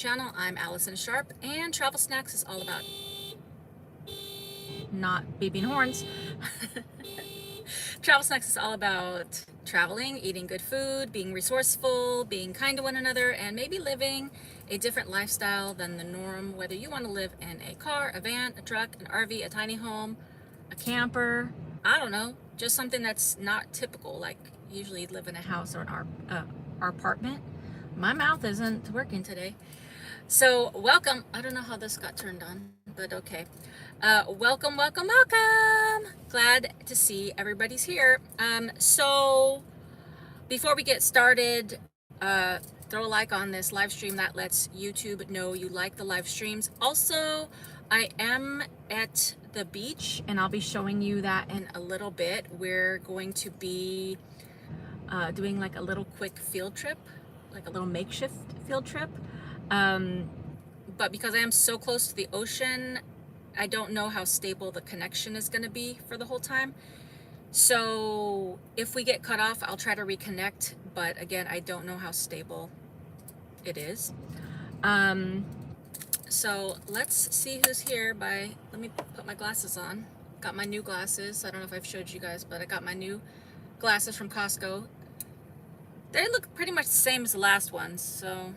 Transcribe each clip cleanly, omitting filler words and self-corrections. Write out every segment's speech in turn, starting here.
channel. I'm Allison Sharpe, and Travel Snacks is all about not beeping horns. Travel Snacks is all about traveling, eating good food, being resourceful, being kind to one another, and maybe living a different lifestyle than the norm, whether you want to live in a car, a van, a truck, an RV, a tiny home, a camper, I don't know, just something that's not typical, like usually live in a house or our apartment. My mouth isn't working today. So welcome. I don't know how this got turned on, but okay. Welcome, welcome, welcome. Glad to see everybody's here. So before we get started, throw a like on this live stream. That lets YouTube know you like the live streams. Also, I am at the beach, and I'll be showing you that in a little bit. We're going to be doing like a little quick field trip, like a little makeshift field trip. But because I am so close to the ocean, I don't know how stable the connection is going to be for the whole time. So if we get cut off, I'll try to reconnect. But again, I don't know how stable it is. So let's see who's here let me put my glasses on. Got my new glasses. I don't know if I've showed you guys, but I got my new glasses from Costco. They look pretty much the same as the last ones, so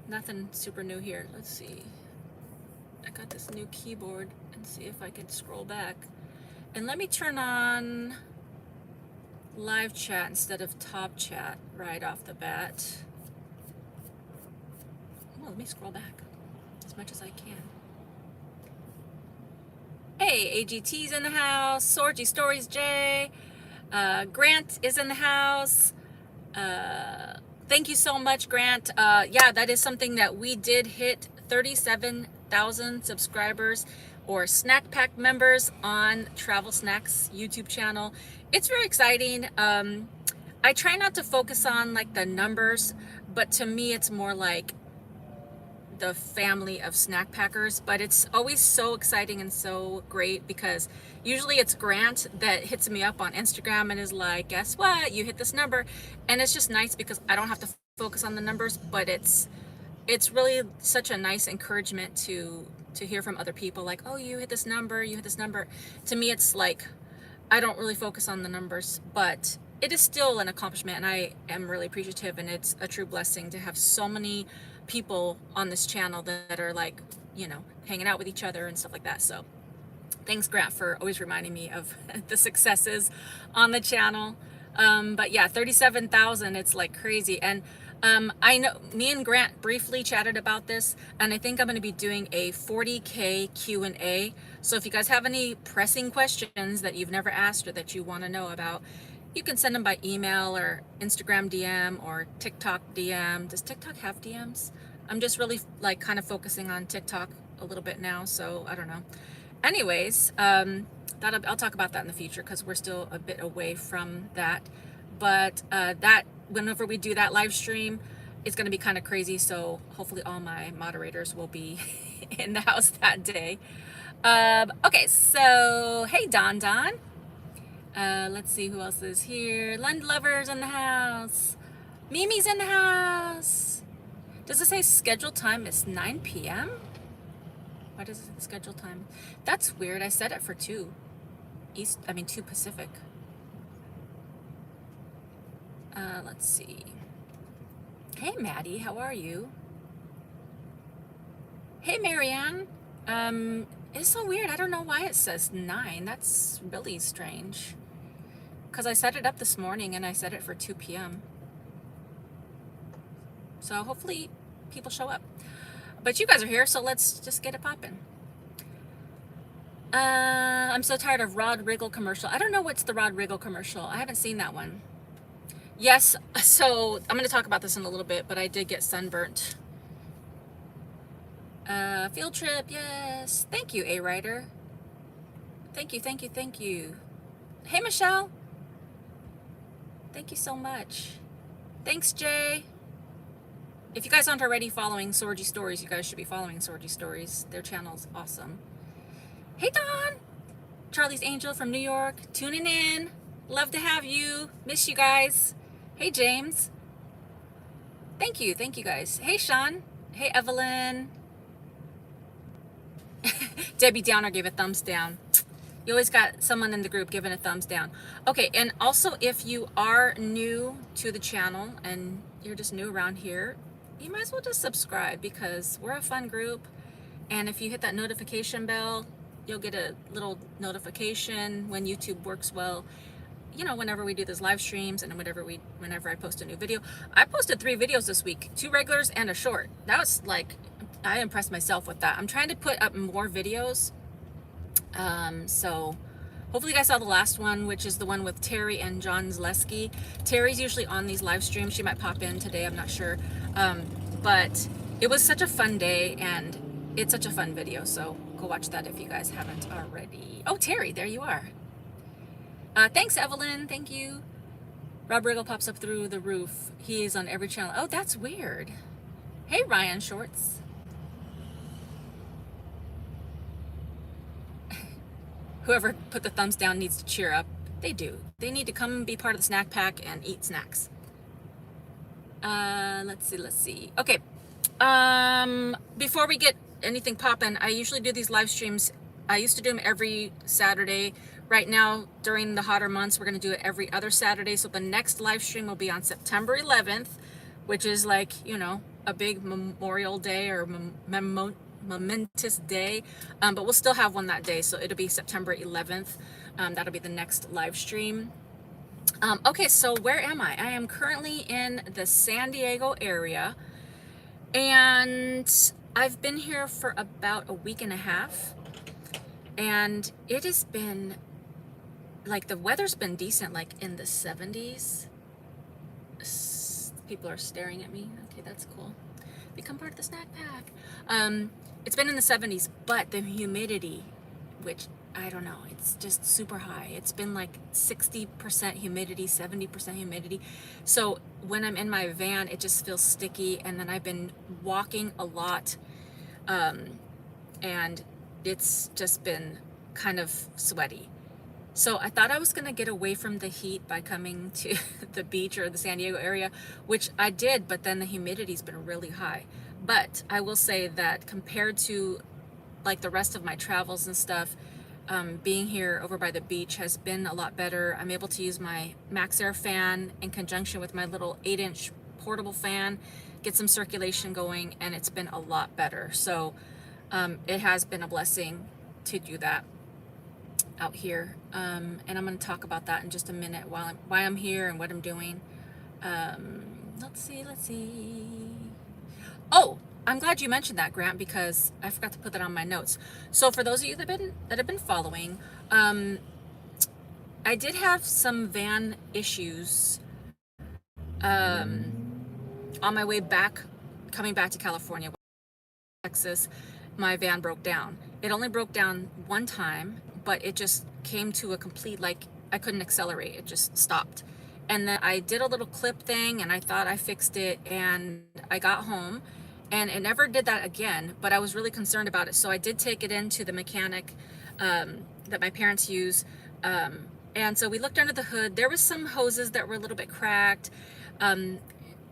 nothing super new here. Let's see. I got this new keyboard and see if I can scroll back. And let me turn on live chat instead of top chat right off the bat. Oh, let me scroll back as much as I can. Hey, AGT's in the house. Sorgy Stories J. Grant is in the house. Thank you so much, Grant. Yeah, that is something that we did hit 37,000 subscribers or snack pack members on Travel Snacks YouTube channel. It's very exciting. I try not to focus on like the numbers, but to me it's more like the family of snack packers. But it's always so exciting and so great because usually it's Grant that hits me up on Instagram and is like, guess what, you hit this number. And it's just nice because I don't have to focus on the numbers, but it's really such a nice encouragement to hear from other people like, oh, you hit this number, you hit this number. To me, it's like, I don't really focus on the numbers, but it is still an accomplishment, and I am really appreciative, and it's a true blessing to have so many people on this channel that are like, you know, hanging out with each other and stuff like that. So thanks, Grant, for always reminding me of the successes on the channel. But yeah, 37,000, it's like crazy. And I know me and Grant briefly chatted about this, and I think I'm going to be doing a 40K Q&A. So if you guys have any pressing questions that you've never asked or that you want to know about, you can send them by email or Instagram DM or TikTok DM. Does TikTok have DMs? I'm just really like kind of focusing on TikTok a little bit now, so I don't know. Anyways, I'll talk about that in the future because we're still a bit away from that. But that whenever we do that live stream, it's going to be kind of crazy. So hopefully all my moderators will be in the house that day. Okay, so hey, Don. Let's see who else is here. Lund Lover's in the house. Mimi's in the house. Does it say scheduled time is 9 p.m.? Why does it schedule time? That's weird. I set it for 2 Pacific. Let's see. Hey, Maddie, how are you? Hey, Marianne. It's so weird. I don't know why it says 9. That's really strange. Because I set it up this morning and I set it for 2 p.m. So hopefully people show up. But you guys are here, so let's just get it popping. I'm so tired of Rod Riggle commercial. I don't know what's the Rod Riggle commercial. I haven't seen that one. Yes, so I'm going to talk about this in a little bit, but I did get sunburnt. Field trip, yes. Thank you, A-Writer. Thank you, thank you, thank you. Hey, Michelle. Thank you so much. Thanks, Jay. If you guys aren't already following Sorgy Stories, you guys should be following Sorgy Stories. Their channel's awesome. Hey, Don. Charlie's Angel from New York, tuning in. Love to have you. Miss you guys. Hey, James. Thank you guys. Hey, Sean. Hey, Evelyn. Debbie Downer gave a thumbs down. You always got someone in the group giving a thumbs down. Okay, and also if you are new to the channel and you're just new around here, you might as well just subscribe because we're a fun group. And if you hit that notification bell, you'll get a little notification when YouTube works well. You know, whenever we do these live streams and whenever I post a new video. I posted 3 videos this week, 2 regulars and a short. That was like, I impressed myself with that. I'm trying to put up more videos. So hopefully you guys saw the last one, which is the one with Terry and John Zaleski. Terry's usually on these live streams. She might pop in today, I'm not sure. But it was such a fun day and it's such a fun video. So go watch that if you guys haven't already. Oh, Terry, there you are. Thanks, Evelyn. Thank you. Rob Riggle pops up through the roof. He's on every channel. Oh, that's weird. Hey, Ryan Shorts. Whoever put the thumbs down needs to cheer up. They do. They need to come and be part of the snack pack and eat snacks. Let's see. Okay. Before we get anything popping, I usually do these live streams. I used to do them every Saturday. Right now, during the hotter months, we're going to do it every other Saturday. So the next live stream will be on September 11th, which is like, you know, a big Memorial Day or momentous day. But we'll still have one that day. So it'll be September 11th. That'll be the next live stream. Okay, so where am I? I am currently in the San Diego area. And I've been here for about a week and a half. And it has been, like, the weather's been decent, like in the 70s. People are staring at me. Okay, that's cool. Become part of the snack pack. It's been in the 70s, but the humidity, which, I don't know, it's just super high. It's been like 60% humidity, 70% humidity. So when I'm in my van, it just feels sticky. And then I've been walking a lot. And it's just been kind of sweaty. So I thought I was going to get away from the heat by coming to the beach or the San Diego area, which I did, but then the humidity's been really high. But I will say that compared to like the rest of my travels and stuff, being here over by the beach has been a lot better. I'm able to use my Max Air fan in conjunction with my little 8-inch portable fan, get some circulation going, and it's been a lot better. So it has been a blessing to do that out here. And I'm going to talk about that in just a minute why I'm here and what I'm doing. Let's see. Oh, I'm glad you mentioned that, Grant, because I forgot to put that on my notes. So for those of you that have been following, I did have some van issues on my way back, coming back to California, Texas. My van broke down. It only broke down one time, but it just came to a complete, like, I couldn't accelerate. It just stopped. And then I did a little clip thing and I thought I fixed it, and I got home and it never did that again, but I was really concerned about it. So I did take it into the mechanic that my parents use. And so we looked under the hood. There was some hoses that were a little bit cracked.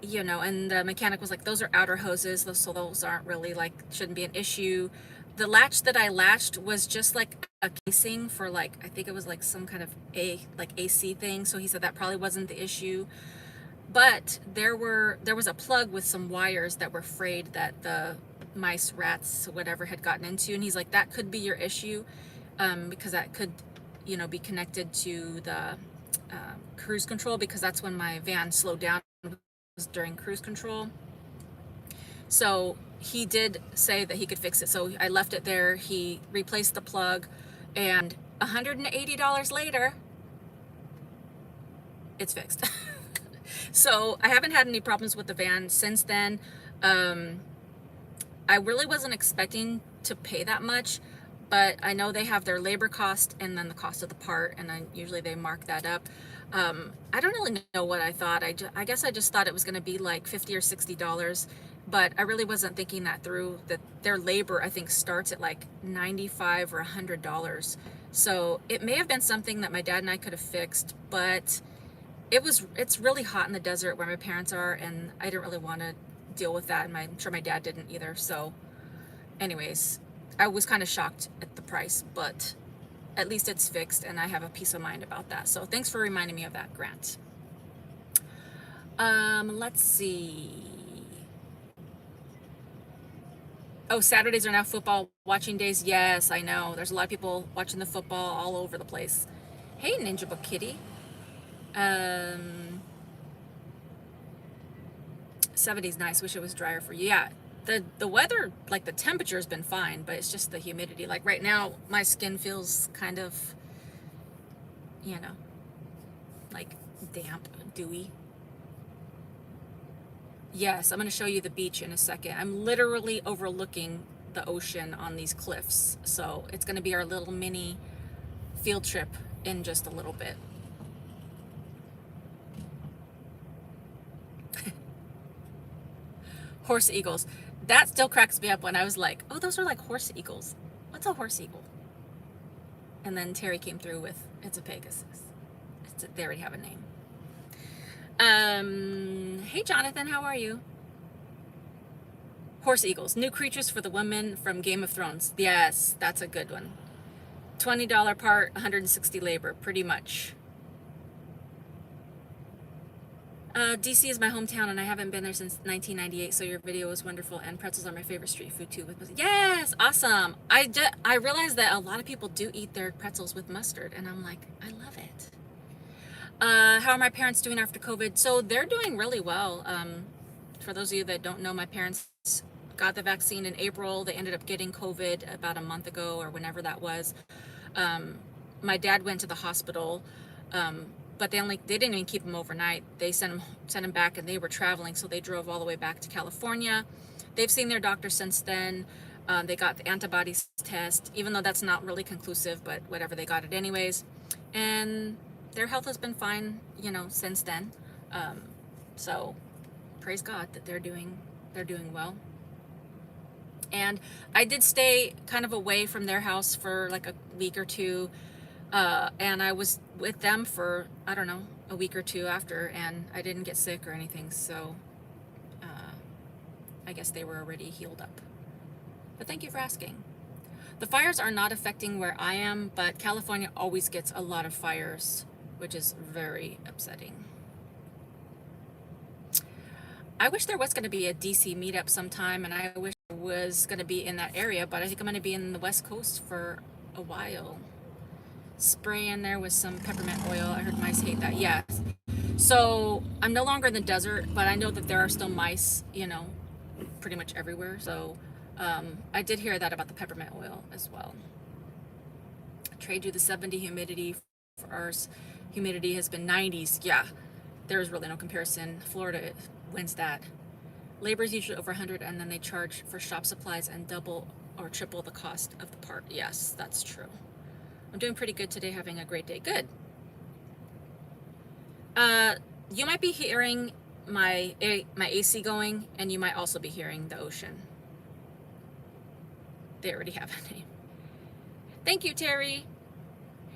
You know, and the mechanic was like, those are outer hoses, so those aren't really, like, shouldn't be an issue. The latch that I latched was just like a casing for, like, I think it was like some kind of AC thing. So he said that probably wasn't the issue. But there was a plug with some wires that were frayed that the mice, rats, whatever had gotten into. And he's like, that could be your issue, because that could, you know, be connected to the cruise control, because that's when my van slowed down, was during cruise control. So he did say that he could fix it. So I left it there. He replaced the plug, and $180 later, it's fixed. So I haven't had any problems with the van since then. I really wasn't expecting to pay that much, but I know they have their labor cost and then the cost of the part, and usually they mark that up. I don't really know what I thought. I guess I just thought it was going to be like $50 or $60, but I really wasn't thinking that through, that their labor, I think, starts at like $95 or $100. So it may have been something that my dad and I could have fixed, but it's really hot in the desert where my parents are, and I didn't really want to deal with that, and I'm sure my dad didn't either. So anyways, I was kind of shocked at the price, but at least it's fixed and I have a peace of mind about that. So thanks for reminding me of that, Grant. Let's see. Oh, Saturdays are now football watching days. Yes, I know. There's a lot of people watching the football all over the place. Hey, Ninja Book Kitty. 70's nice. Wish it was drier for you. Yeah, the weather, like the temperature has been fine, but it's just the humidity. Like right now, my skin feels kind of, you know, like damp, dewy. Yes, I'm going to show you the beach in a second. I'm literally overlooking the ocean on these cliffs. So it's going to be our little mini field trip in just a little bit. Horse eagles. That still cracks me up when I was like, oh, those are like horse eagles. What's a horse eagle? And then Terry came through with, it's a Pegasus. They already have a name. Hey Jonathan, how are you? Horse eagles, new creatures for the women from Game of Thrones. Yes, that's a good one. $20 part, 160 labor, pretty much. DC is my hometown and I haven't been there since 1998, so your video was wonderful, and pretzels are my favorite street food too. Yes, awesome. I realized that a lot of people do eat their pretzels with mustard, and I'm like, I love it. How are my parents doing after COVID? So they're doing really well. For those of you that don't know, my parents got the vaccine in April. They ended up getting COVID about a month ago or whenever that was. My dad went to the hospital, but they didn't even keep him overnight. They sent him back, and they were traveling, so they drove all the way back to California. They've seen their doctor since then. They got the antibodies test, even though that's not really conclusive, but whatever, they got it anyways. And their health has been fine, since then. So praise God that they're doing well. And I did stay kind of away from their house for like a week or two. And I was with them for, I don't know, a week or two after, and I didn't get sick or anything. So I guess they were already healed up. But thank you for asking. The fires are not affecting where I am, but California always gets a lot of fires, which is very upsetting. I wish there was going to be a DC meetup sometime, and I wish I was going to be in that area, but I think I'm going to be in the West Coast for a while. Spray in there with some peppermint oil. I heard mice hate that. Yes. So I'm no longer in the desert, but I know that there are still mice, pretty much everywhere. So I did hear that about the peppermint oil as well. Trade you the 70 humidity for ours. Humidity has been 90s. Yeah, there's really no comparison. Florida wins that. Labor is usually over 100, and then they charge for shop supplies and double or triple the cost of the part. Yes, that's true. I'm doing pretty good today, having a great day. Good. You might be hearing my AC going, and you might also be hearing the ocean. They already have a name. Thank you, Terry.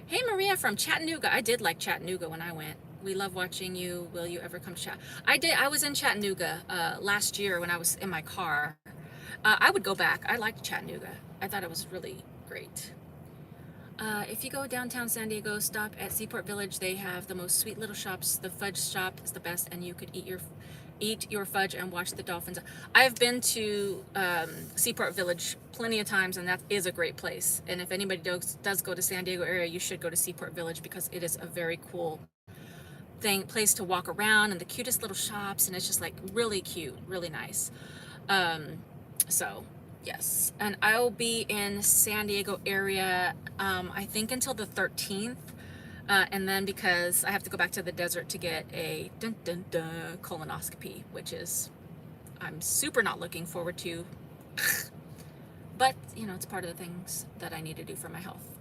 Hey, Maria from Chattanooga. I did like Chattanooga when I went. We love watching you. Will you ever come to Chat? I did. I was in Chattanooga last year when I was in my car. I would go back. I liked Chattanooga. I thought it was really great. If you go downtown San Diego, stop at Seaport Village. They have the most sweet little shops. The fudge shop is the best, and you could eat your fudge and watch the dolphins. I've been to Seaport Village plenty of times, and that is a great place. And if anybody does go to San Diego area, you should go to Seaport Village, because it is a very cool place to walk around, and the cutest little shops, and it's just like really cute, really nice. So yes, and I'll be in San Diego area I think until the 13th, and then because I have to go back to the desert to get a colonoscopy, which is I'm super not looking forward to, but it's part of the things that I need to do for my health.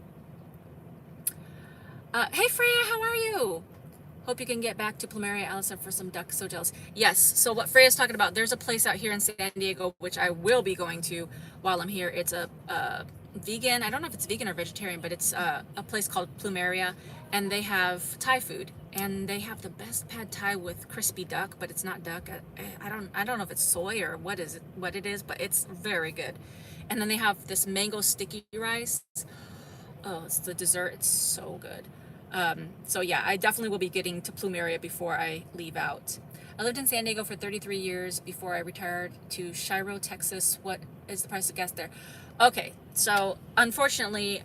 Hey Freya, how are you? Hope you can get back to Plumeria, Allison, for some duck. So jealous. Yes. So what Freya's talking about, there's a place out here in San Diego, which I will be going to while I'm here. It's a vegan. I don't know if it's vegan or vegetarian, but it's a place called Plumeria. and they have Thai food, and they have the best pad Thai with crispy duck, but it's not duck. I don't know if it's soy or what it is, but it's very good. And then they have this mango sticky rice. Oh, it's the dessert. It's so good. So yeah, I definitely will be getting to Plumeria before I leave out. I lived in San Diego for 33 years before I retired to Shiro, Texas. What is the price of gas there? Okay, so unfortunately,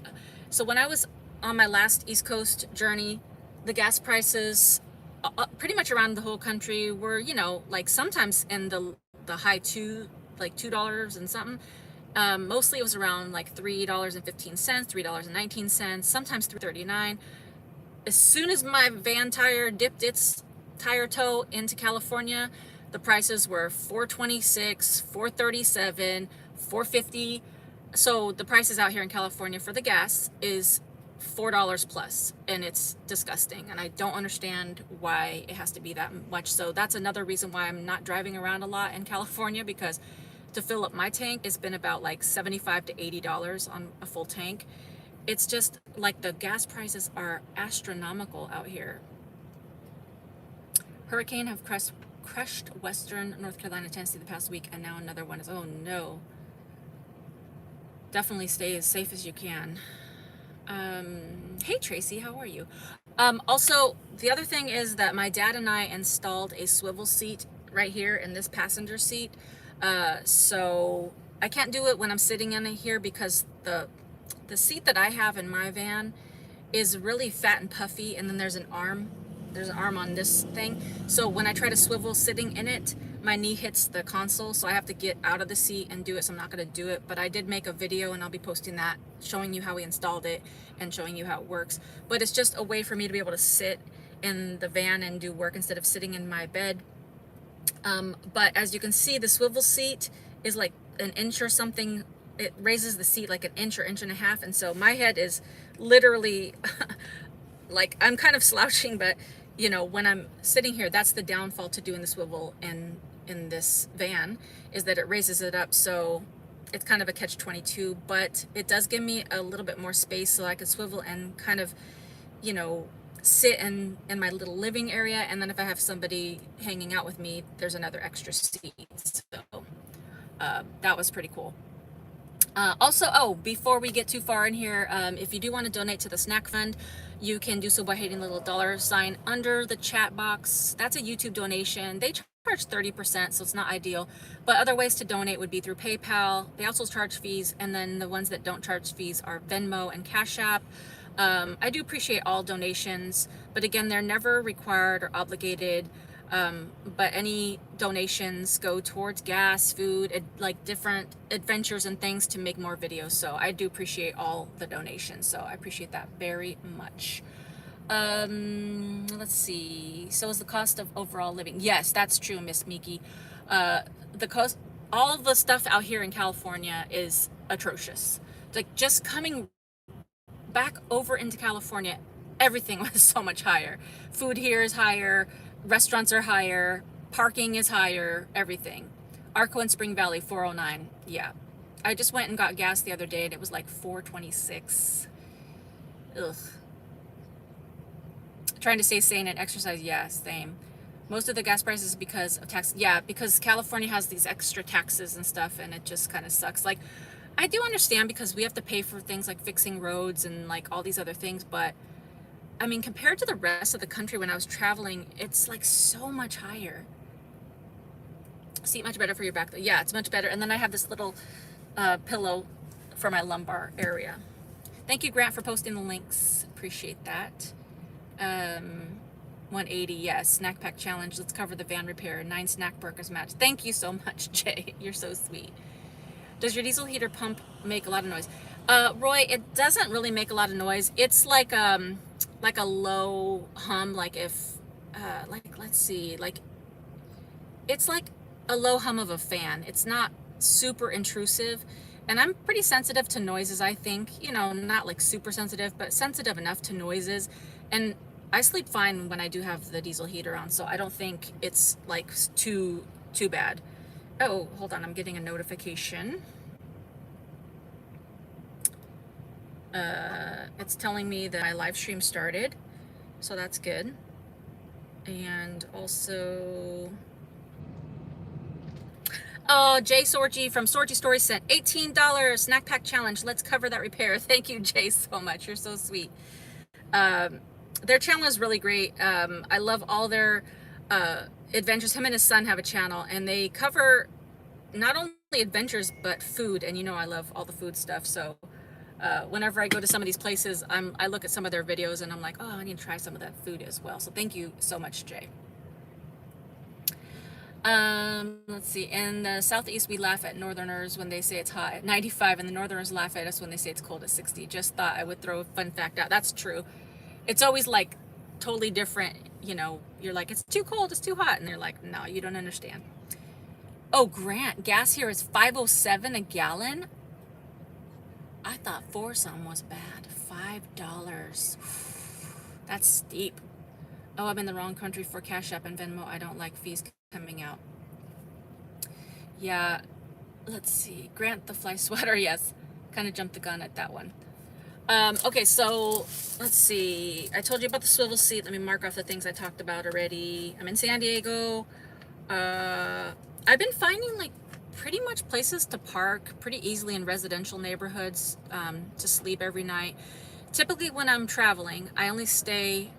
so when I was on my last East Coast journey, the gas prices pretty much around the whole country were, like sometimes in the high like $2 and something. Mostly it was around like $3.15, $3.19, sometimes $3.39. As soon as my van tire dipped its tire toe into California, the prices were $4.26, $4.37, $4.50. So the prices out here in California for the gas is $4 plus, and it's disgusting, and I don't understand why it has to be that much. So that's another reason why I'm not driving around a lot in California, because to fill up my tank, it's been about like $75 to $80 on a full tank. It's just like the gas prices are astronomical out here. Hurricane have crushed western North Carolina, Tennessee the past week, and now another one is, oh no. Definitely stay as safe as you can. Hey Tracy, how are you? Also, the other thing is that my dad and I installed a swivel seat right here in this passenger seat. So I can't do it when I'm sitting in it here, because the seat that I have in my van is really fat and puffy, and then there's an arm on this thing. So when I try to swivel sitting in it, my knee hits the console, so I have to get out of the seat and do it. So I'm not going to do it, but I did make a video, and I'll be posting that, showing you how we installed it and showing you how it works. But it's just a way for me to be able to sit in the van and do work instead of sitting in my bed. But as you can see, the swivel seat is like an inch or something. It raises the seat like an inch or inch and a half, and so my head is literally like, I'm kind of slouching, but when I'm sitting here, that's the downfall to doing the swivel in this van, is that it raises it up. So it's kind of a catch-22, but it does give me a little bit more space, so I can swivel and kind of sit in my little living area, and then if I have somebody hanging out with me, there's another extra seat. So that was pretty cool. Also, before we get too far in here, if you do want to donate to the snack fund, you can do so by hitting the little $sign under the chat box. That's a YouTube donation. They charge 30%, so it's not ideal, but other ways to donate would be through PayPal. They also charge fees, and then the ones that don't charge fees are Venmo and Cash App. I do appreciate all donations, but again, they're never required or obligated. But any donations go towards gas, food, like different adventures and things to make more videos. So I do appreciate all the donations. So I appreciate that very much. Let's see. So is the cost of overall living? Yes, that's true, Miss Miki. The cost, all of the stuff out here in California is atrocious. Like, just coming back over into California, everything was so much higher. Food here is higher. Restaurants are higher, parking is higher, everything. Arco and Spring Valley, 409. Yeah. I just went and got gas the other day, and it was like 426. Ugh. Trying to stay sane and exercise, yeah, same. Most of the gas prices because of tax. Yeah, because California has these extra taxes and stuff, and it just kind of sucks. Like, I do understand, because we have to pay for things like fixing roads and like all these other things, but I mean, compared to the rest of the country when I was traveling, it's like so much higher. Seat much better for your back. Yeah, it's much better. And then I have this little pillow for my lumbar area. Thank you, Grant, for posting the links. Appreciate that. 180, yes. Snack pack challenge. Let's cover the van repair. 9 snack burgers match. Thank you so much, Jay. You're so sweet. Does your diesel heater pump make a lot of noise? Roy, it doesn't really make a lot of noise. It's like a low hum, like if, let's see, like, it's like a low hum of a fan. It's not super intrusive, and I'm pretty sensitive to noises, I think, not like super sensitive, but sensitive enough to noises, and I sleep fine when I do have the diesel heater on, so I don't think it's like too bad. Oh, hold on, I'm getting a notification. It's telling me that my live stream started. so that's good. And also, oh, Jay Sorgi from Sorgi Stories sent $18 snack pack challenge. Let's cover that repair. Thank you, Jay, so much. You're so sweet. Their channel is really great. I love all their adventures. Him and his son have a channel, and they cover not only adventures but food. And you know I love all the food stuff. So whenever I go to some of these places, I look at some of their videos and I'm like, oh, I need to try some of that food as well. So thank you so much, Jay. Let's see. In the southeast, we laugh at northerners when they say it's hot at 95, and the northerners laugh at us when they say it's cold at 60. Just thought I would throw a fun fact out. That's true. It's always like totally different. You know, you're like, it's too cold, it's too hot. And they're like, no, you don't understand. Oh, Grant, gas here is $5.07 a gallon. I thought 4 something was bad. $5. That's steep. Oh, I'm in the wrong country for Cash App and Venmo. I don't like fees coming out. Yeah, let's see. Grant the fly sweater. Yes, kind of jumped the gun at that one. Okay, so let's see. I told you about the swivel seat. Let me mark off the things I talked about already. I'm in San Diego. I've been finding like pretty much places to park pretty easily in residential neighborhoods to sleep every night. Typically when I'm traveling, I only stay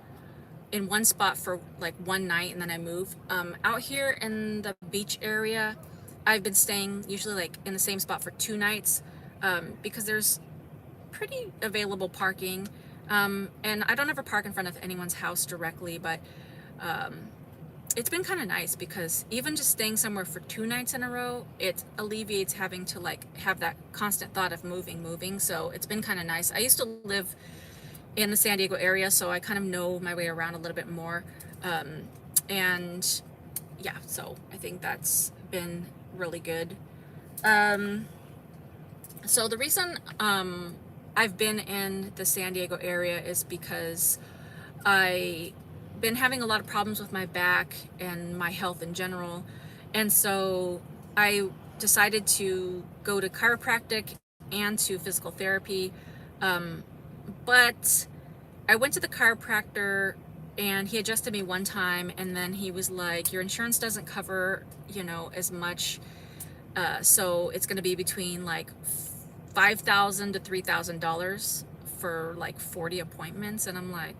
in one spot for like one night and then I move. Out here in the beach area, I've been staying usually like in the same spot for 2 nights because there's pretty available parking. And I don't ever park in front of anyone's house directly, but it's been kind of nice because even just staying somewhere for 2 nights in a row, it alleviates having to like have that constant thought of moving. So it's been kind of nice. I used to live in the San Diego area, so I kind of know my way around a little bit more. And yeah, so I think that's been really good. So the reason I've been in the San Diego area is because I've been having a lot of problems with my back and my health in general. And so I decided to go to chiropractic and to physical therapy. But I went to the chiropractor and he adjusted me one time and then he was like, your insurance doesn't cover, you know, as much. So it's going to be between like $5,000 to $3,000 for like 40 appointments. And I'm like,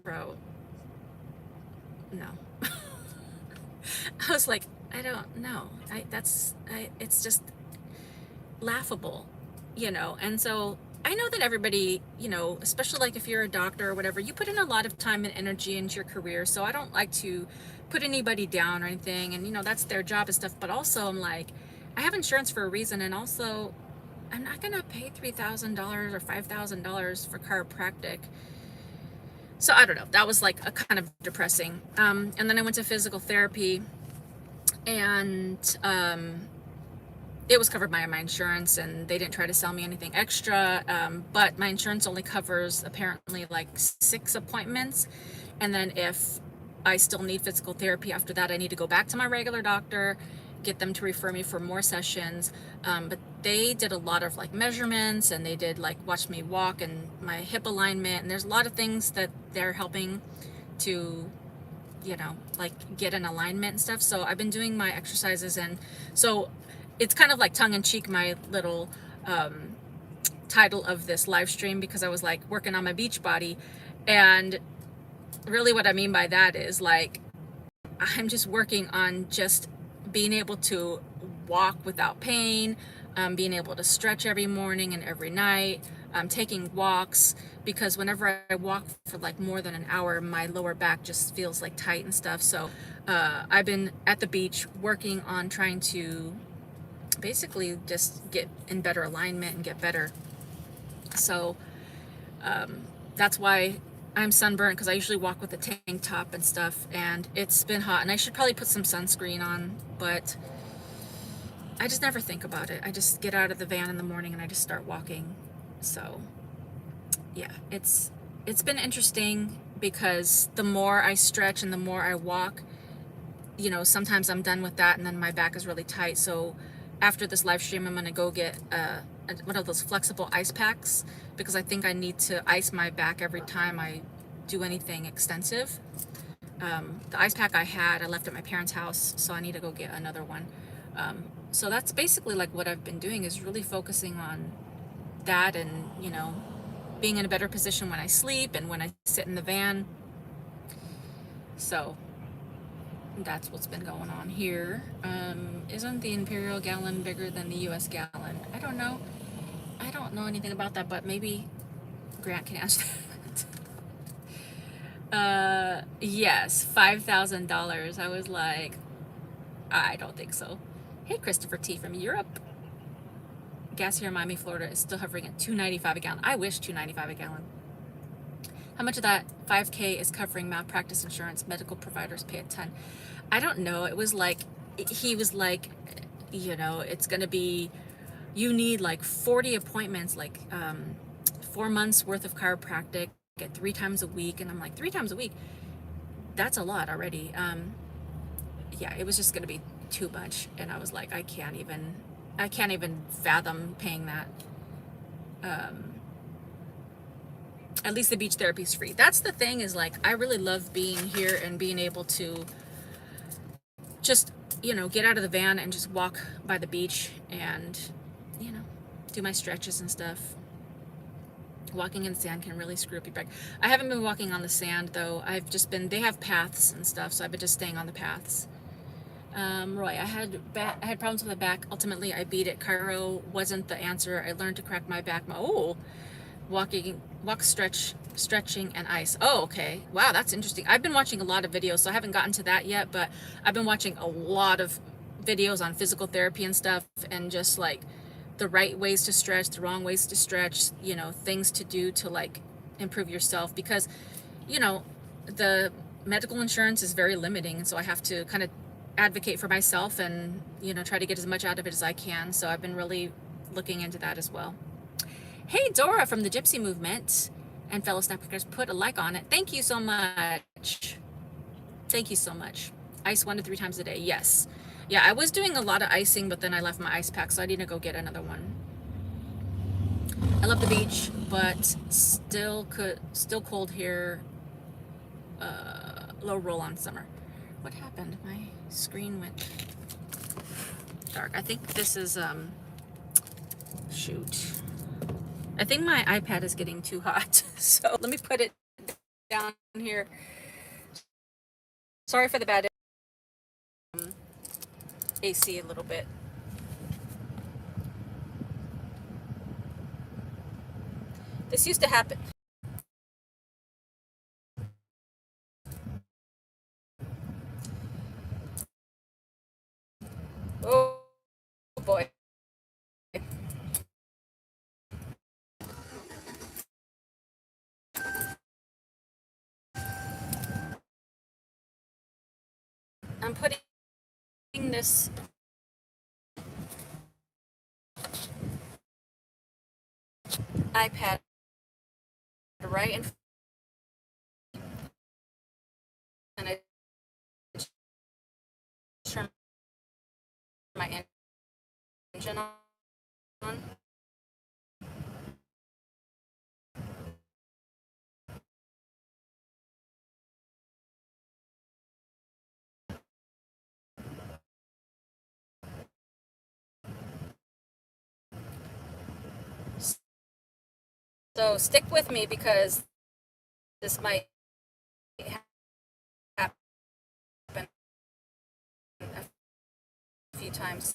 bro, no. I was like, I don't know. It's just laughable, you know? And so I know that everybody, you know, especially like if you're a doctor or whatever, you put in a lot of time and energy into your career. So I don't like to put anybody down or anything. And, you know, that's their job and stuff. But also I'm like, I have insurance for a reason. And also I'm not going to pay $3,000 or $5,000 for chiropractic. So I don't know. That was like a kind of depressing. And then I went to physical therapy and, it was covered by my insurance and they didn't try to sell me anything extra. But my insurance only covers apparently like 6 appointments. And then if I still need physical therapy after that, I need to go back to my regular doctor, get them to refer me for more sessions. But they did a lot of like measurements and they did like watch me walk and my hip alignment. And there's a lot of things that they're helping to, you know, like get an alignment and stuff. So I've been doing my exercises. And so it's kind of like tongue-in-cheek, my little title of this live stream, because I was like working on my beach body. And really what I mean by that is like I'm just working on just being able to walk without pain, being able to stretch every morning and every night, taking walks, because whenever I walk for like more than an hour, my lower back just feels like tight and stuff. So I've been at the beach working on trying to basically just get in better alignment and get better. So that's why I'm sunburnt, because I usually walk with a tank top and stuff, and it's been hot and I should probably put some sunscreen on, but I just never think about it. I just get out of the van in the morning and I just start walking. So yeah, it's been interesting because the more I stretch and the more I walk, you know, sometimes I'm done with that and then my back is really tight. So after this live stream, I'm going to go get one of those flexible ice packs, because I think I need to ice my back every time I do anything extensive. The ice pack I had, I left at my parents' house, so I need to go get another one. So that's basically like what I've been doing, is really focusing on that, and you know, being in a better position when I sleep and when I sit in the van. So that's what's been going on here. Isn't the imperial gallon bigger than the US gallon? I don't know. I don't know anything about that, but maybe Grant can answer that. Yes, $5,000. I was like, I don't think so. Hey, Christopher T from Europe. Gas here in Miami, Florida is still hovering at $2.95 a gallon. I wish $2.95 a gallon. How much of that $5K is covering malpractice insurance? Medical providers pay a ton. I don't know. It was like, he was like, you know, it's going to be, you need like 40 appointments, like 4 months worth of chiropractic at 3 times a week. And I'm like, 3 times a week? That's a lot already. Yeah, it was just going to be too much. And I was like, I can't even fathom paying that. At least the beach therapy is free. That's the thing, is like, I really love being here and being able to just, you know, get out of the van and just walk by the beach and, you know, do my stretches and stuff. Walking in sand can really screw up your back. I haven't been walking on the sand though. I've just been, they have paths and stuff, so I've been just staying on the paths. Roy, I had problems with my back. Ultimately, I beat it. Chiro wasn't the answer. I learned to crack my back. Stretching, and ice. Oh, okay. Wow, that's interesting. I've been watching a lot of videos, so I haven't gotten to that yet, but I've been watching a lot of videos on physical therapy and stuff, and just like the right ways to stretch, the wrong ways to stretch, you know, things to do to like improve yourself, because, you know, the medical insurance is very limiting, and so I have to kind of advocate for myself and, you know, try to get as much out of it as I can. So I've been really looking into that as well. Hey, Dora from the Gypsy Movement and fellow Snappickers, put a like on it. Thank you so much. Thank you so much. Ice 1 to 3 times a day. Yes. Yeah, I was doing a lot of icing, but then I left my ice pack, so I need to go get another one. I love the beach, but still cold here. Low roll on summer. What happened? My screen went dark. I think this is shoot. I think my iPad is getting too hot, so let me put it down here. Sorry for the bad AC a little bit. This used to happen. Oh boy. I'm putting this iPad right in front, and I turn my engine on. So stick with me, because this might happen a few times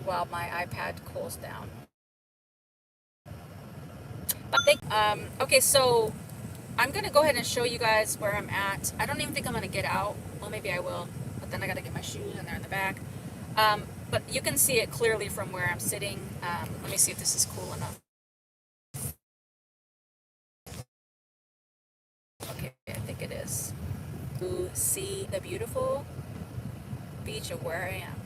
while my iPad cools down. Okay, so I'm gonna go ahead and show you guys where I'm at. I don't even think I'm gonna get out. Well, maybe I will, but then I gotta get my shoes, and they're in the back. But you can see it clearly from where I'm sitting. Let me see if this is cool enough. Okay, I think it is. To see the beautiful beach of where I am.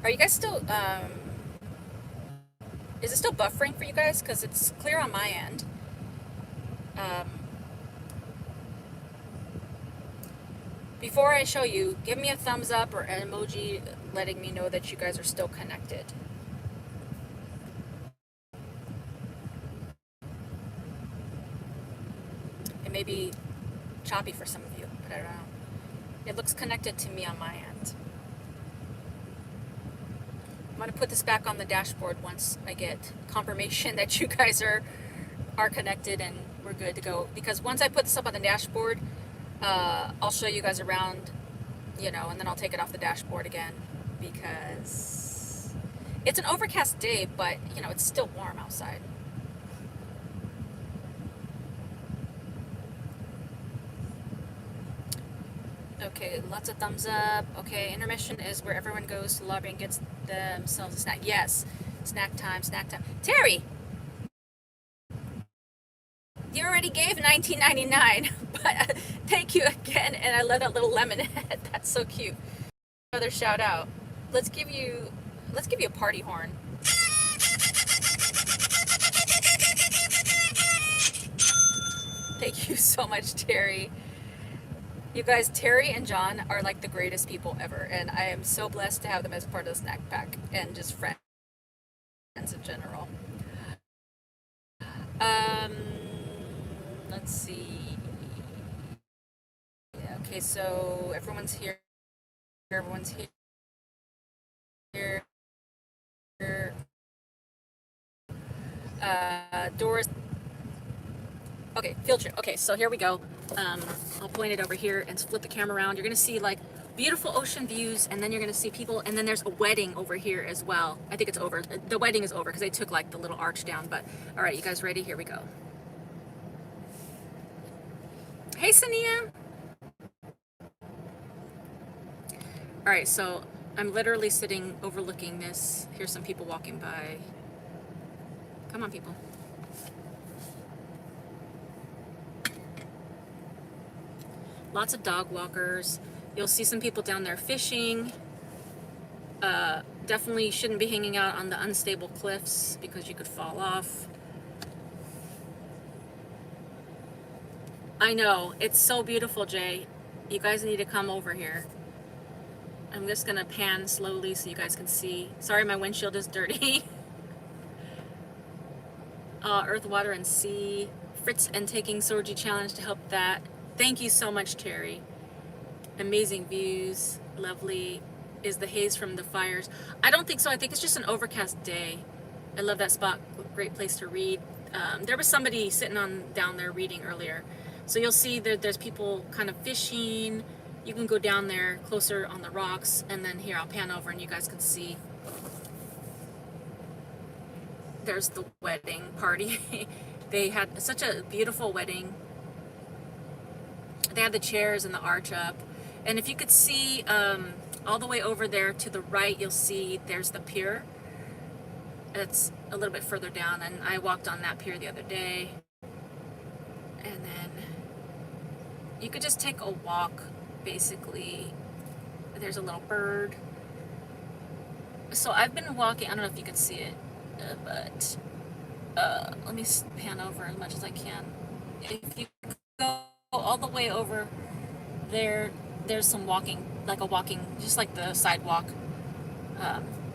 Are you guys still, is it still buffering for you guys? Because it's clear on my end. Before I show you, give me a thumbs up or an emoji letting me know that you guys are still connected. may be choppy for some of you, but I don't know. It looks connected to me on my end. I'm going to put this back on the dashboard once I get confirmation that you guys are connected and we're good to go. Because once I put this up on the dashboard, I'll show you guys around, and then I'll take it off the dashboard again because it's an overcast day, but, it's still warm outside. Okay, lots of thumbs up. Okay, intermission is where everyone goes to the lobby and gets themselves a snack. Yes, snack time, snack time. Terry, you already gave $19.99, but thank you again, and I love that little lemon head. That's so cute. Another shout out. Let's give you a party horn. Thank you so much, Terry. You guys, Terry and John are like the greatest people ever, and I am so blessed to have them as part of the snack pack and just friends in general. Let's see. Yeah, okay, so everyone's here. Everyone's here. Doors. Okay, field trip. Okay, so here we go. I'll point it over here and flip the camera around. You're gonna see like beautiful ocean views, and then you're gonna see people, and then there's a wedding over here as well. I think it's over. The wedding is over because they took like the little arch down, but all right, you guys ready? Here we go. Hey, Sania. All right, so I'm literally sitting overlooking this. Here's some people walking by. Come on, people. Lots of dog walkers. You'll see some people down there fishing. Definitely shouldn't be hanging out on the unstable cliffs because you could fall off. I know, it's so beautiful, Jay. You guys need to come over here. I'm just gonna pan slowly so you guys can see. Sorry, my windshield is dirty. Earth, Water, and Sea. Fritz and taking Sorgi challenge to help that. Thank you so much, Terry. Amazing views. Lovely. Is the haze from the fires? I don't think so. I think it's just an overcast day. I love that spot. Great place to read. There was somebody sitting down there reading earlier. So you'll see that there's people kind of fishing. You can go down there closer on the rocks, and then here I'll pan over and you guys can see. There's the wedding party. They had such a beautiful wedding. They had the chairs and the arch up. And if you could see all the way over there to the right, you'll see there's the pier. It's a little bit further down, and I walked on that pier the other day. And then you could just take a walk, basically. There's a little bird. So I've been walking, I don't know if you can see it, but let me pan over as much as I can. If you go all the way over there, there's some walking, just like the sidewalk.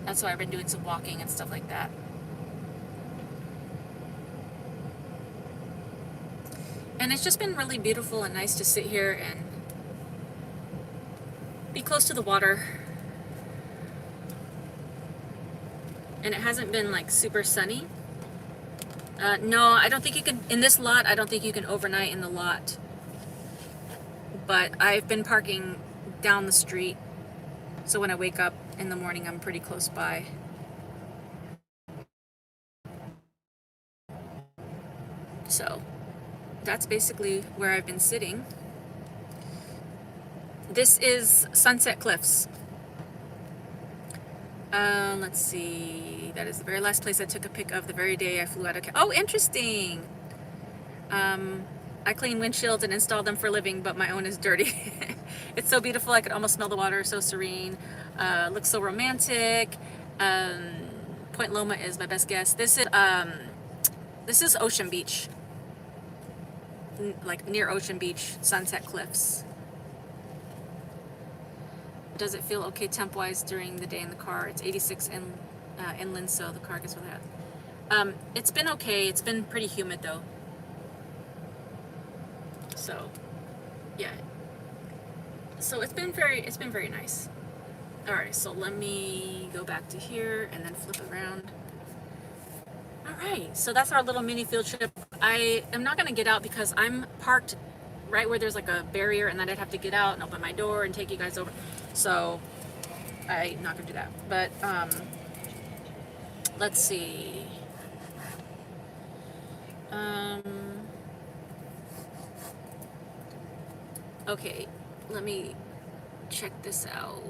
That's why I've been doing some walking and stuff like that. And it's just been really beautiful and nice to sit here and be close to the water. And it hasn't been like super sunny. No, I don't think you can, in this lot, I don't think you can overnight in the lot. But I've been parking down the street, so when I wake up in the morning, I'm pretty close by. So that's basically where I've been sitting. This is Sunset Cliffs. Let's see. That is the very last place I took a pic of the very day I flew out of Oh, interesting. I clean windshields and install them for a living, but my own is dirty. It's so beautiful. I could almost smell the water. So serene. Looks so romantic. Point Loma is my best guess. This is Ocean Beach. Like near Ocean Beach, Sunset Cliffs. Does it feel okay temp-wise during the day in the car? It's 86 inland, so the car gets really hot. It's been okay. It's been pretty humid though. So yeah, so it's been very nice. All right, so let me go back to here and then flip around. All right, so that's our little mini field trip. I am not gonna get out because I'm parked right where there's like a barrier, and then I'd have to get out and open my door and take you guys over. So I'm not gonna do that. But let's see. Okay, let me check this out.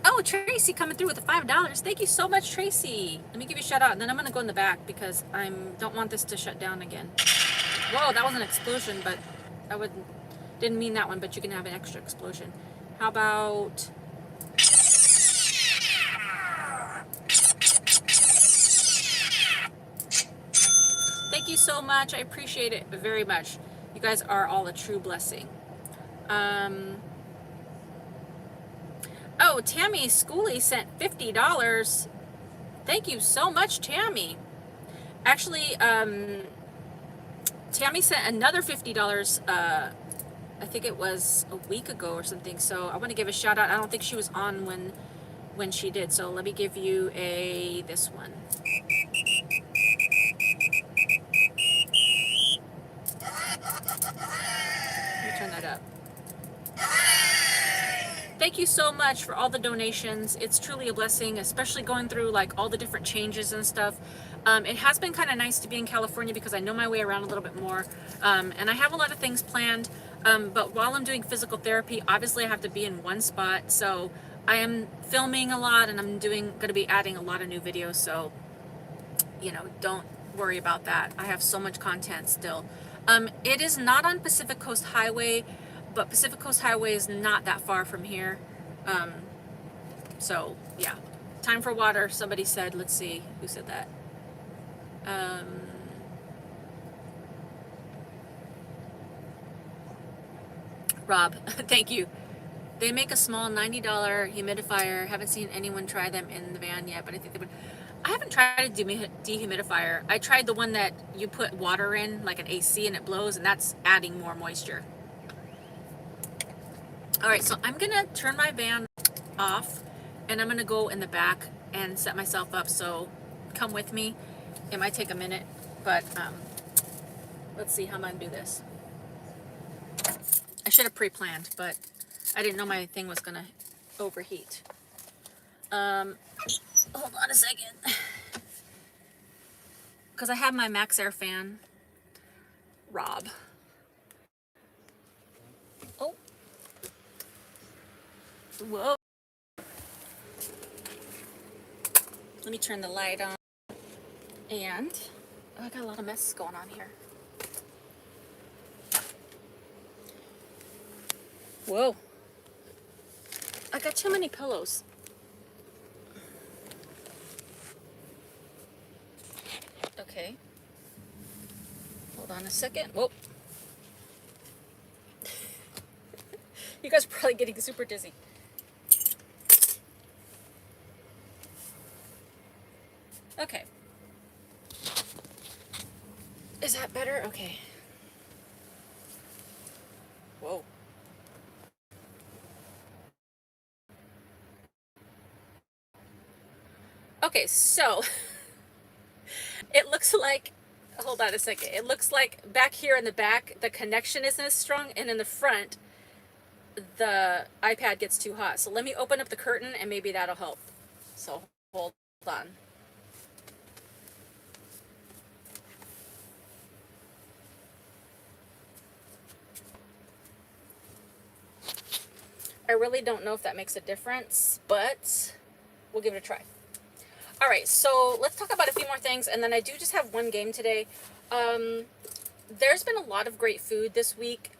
Oh, Tracy coming through with the $5. Thank you so much, Tracy. Let me give you a shout out, and then I'm gonna go in the back because I don't want this to shut down again. Whoa, that was an explosion, but I didn't mean that one, but you can have an extra explosion. How about... Thank you so much. I appreciate it very much. You guys are all a true blessing. Oh, Tammy Schooley sent $50. Thank you so much, Tammy. Actually, Tammy sent another $50, I think it was a week ago or something. So I want to give a shout out. I don't think she was on when she did. So let me give you this one. Let me turn that up. Thank you so much for all the donations. It's truly a blessing, especially going through like all the different changes and stuff. It has been kind of nice to be in California because I know my way around a little bit more. And I have a lot of things planned. But while I'm doing physical therapy, obviously I have to be in one spot. So I am filming a lot, and I'm going to be adding a lot of new videos. So, you know, don't worry about that. I have so much content still. It is not on Pacific Coast Highway, but Pacific Coast Highway is not that far from here. So yeah, time for water. Somebody said, let's see, who said that? Rob, thank you. They make a small $90 humidifier. Haven't seen anyone try them in the van yet, but I think they would. I haven't tried a dehumidifier. I tried the one that you put water in, like an AC, and it blows, and that's adding more moisture. All right, so I'm gonna turn my van off, and I'm gonna go in the back and set myself up. So come with me. It might take a minute, but let's see how I'm gonna do this. I should have pre-planned, but I didn't know my thing was gonna overheat. Hold on a second, because I have my Max Air fan. Rob. Oh. Whoa. Let me turn the light on. And I got a lot of mess going on here. Whoa. I got too many pillows. Okay. Hold on a second. Whoa. You guys are probably getting super dizzy. Okay. Is that better? Okay. Whoa. Okay, so it looks like, hold on a second. It looks like back here in the back, the connection isn't as strong, and in the front, the iPad gets too hot. So let me open up the curtain and maybe that'll help. So hold on. I really don't know if that makes a difference, but we'll give it a try. All right, so let's talk about a few more things, and then I do just have one game today. There's been a lot of great food this week.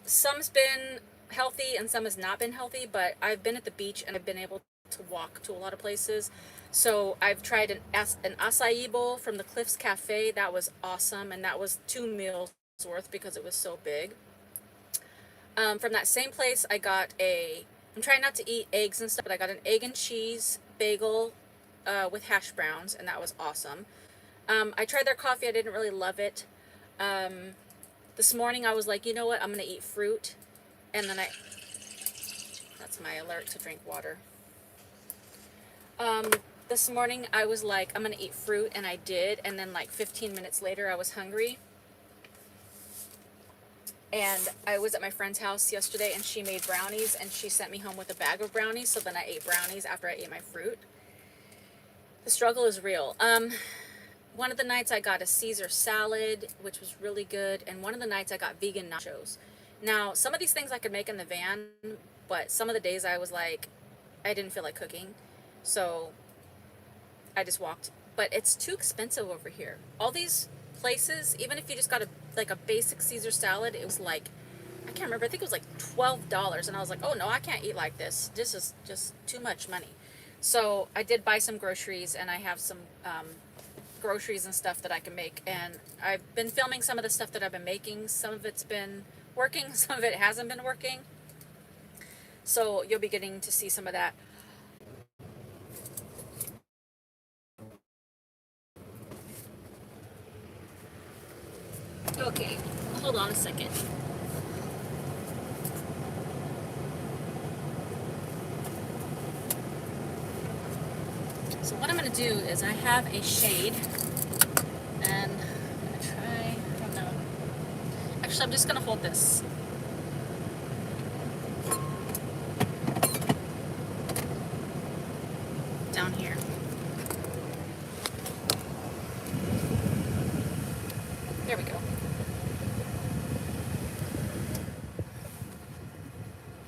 Some's been healthy and some has not been healthy, but I've been at the beach and I've been able to walk to a lot of places. So I've tried an acai bowl from the Cliffs Cafe. That was awesome, and that was 2 meals worth because it was so big. From that same place, I got I'm trying not to eat eggs and stuff, but I got an egg and cheese bagel with hash browns, and that was awesome. I tried their coffee. I didn't really love it. This morning I was like, you know what, I'm gonna eat fruit, and then that's my alert to drink water. This morning I was like, I'm gonna eat fruit, and I did, and then like 15 minutes later I was hungry. And I was at my friend's house yesterday, and she made brownies, and she sent me home with a bag of brownies, so then I ate brownies after I ate my fruit. The struggle is real. One of the nights I got a Caesar salad, which was really good, and one of the nights I got vegan nachos. Now, some of these things I could make in the van, but some of the days I was like, I didn't feel like cooking, so I just walked. But it's too expensive over here. All these places, even if you just got a basic Caesar salad, it was like, I can't remember, I think it was like $12, and I was like, oh no, I can't eat like this. This is just too much money. So I did buy some groceries, and I have some groceries and stuff that I can make, and I've been filming some of the stuff that I've been making. Some of it's been working, some of it hasn't been working, so you'll be getting to see some of that. Okay, hold on a second. So what I'm going to do is I have a shade, and I'm going to try, I don't know. Actually, I'm just going to hold this. Down here. There we go.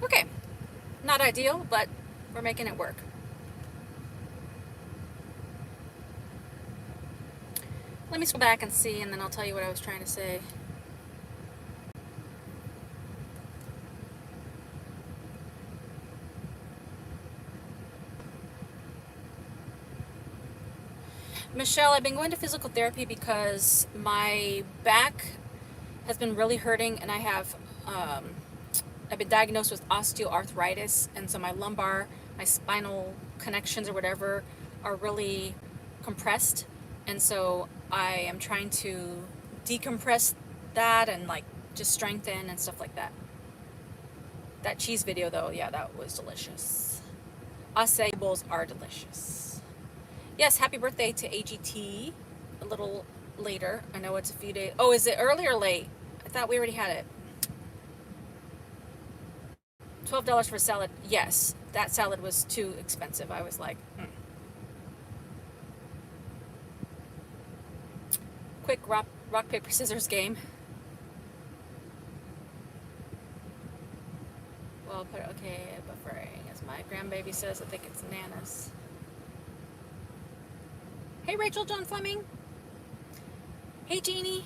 Okay. Not ideal, but we're making it work. Let me scroll back and see, and then I'll tell you what I was trying to say. Michelle, I've been going to physical therapy because my back has been really hurting, and I've been diagnosed with osteoarthritis, and so my lumbar, my spinal connections or whatever are really compressed, and so I am trying to decompress that and like just strengthen and stuff like that. That cheese video though, yeah, that was delicious. Acai bowls are delicious. Yes, happy birthday to AGT. A little later. I know it's a few days. Oh, is it early or late? I thought we already had it. $12 for a salad. Yes, that salad was too expensive. I was like, Quick rock, paper, scissors game. Well, okay, buffering. As my grandbaby says, I think it's Nana's. Hey, Rachel John Fleming. Hey, Jeannie.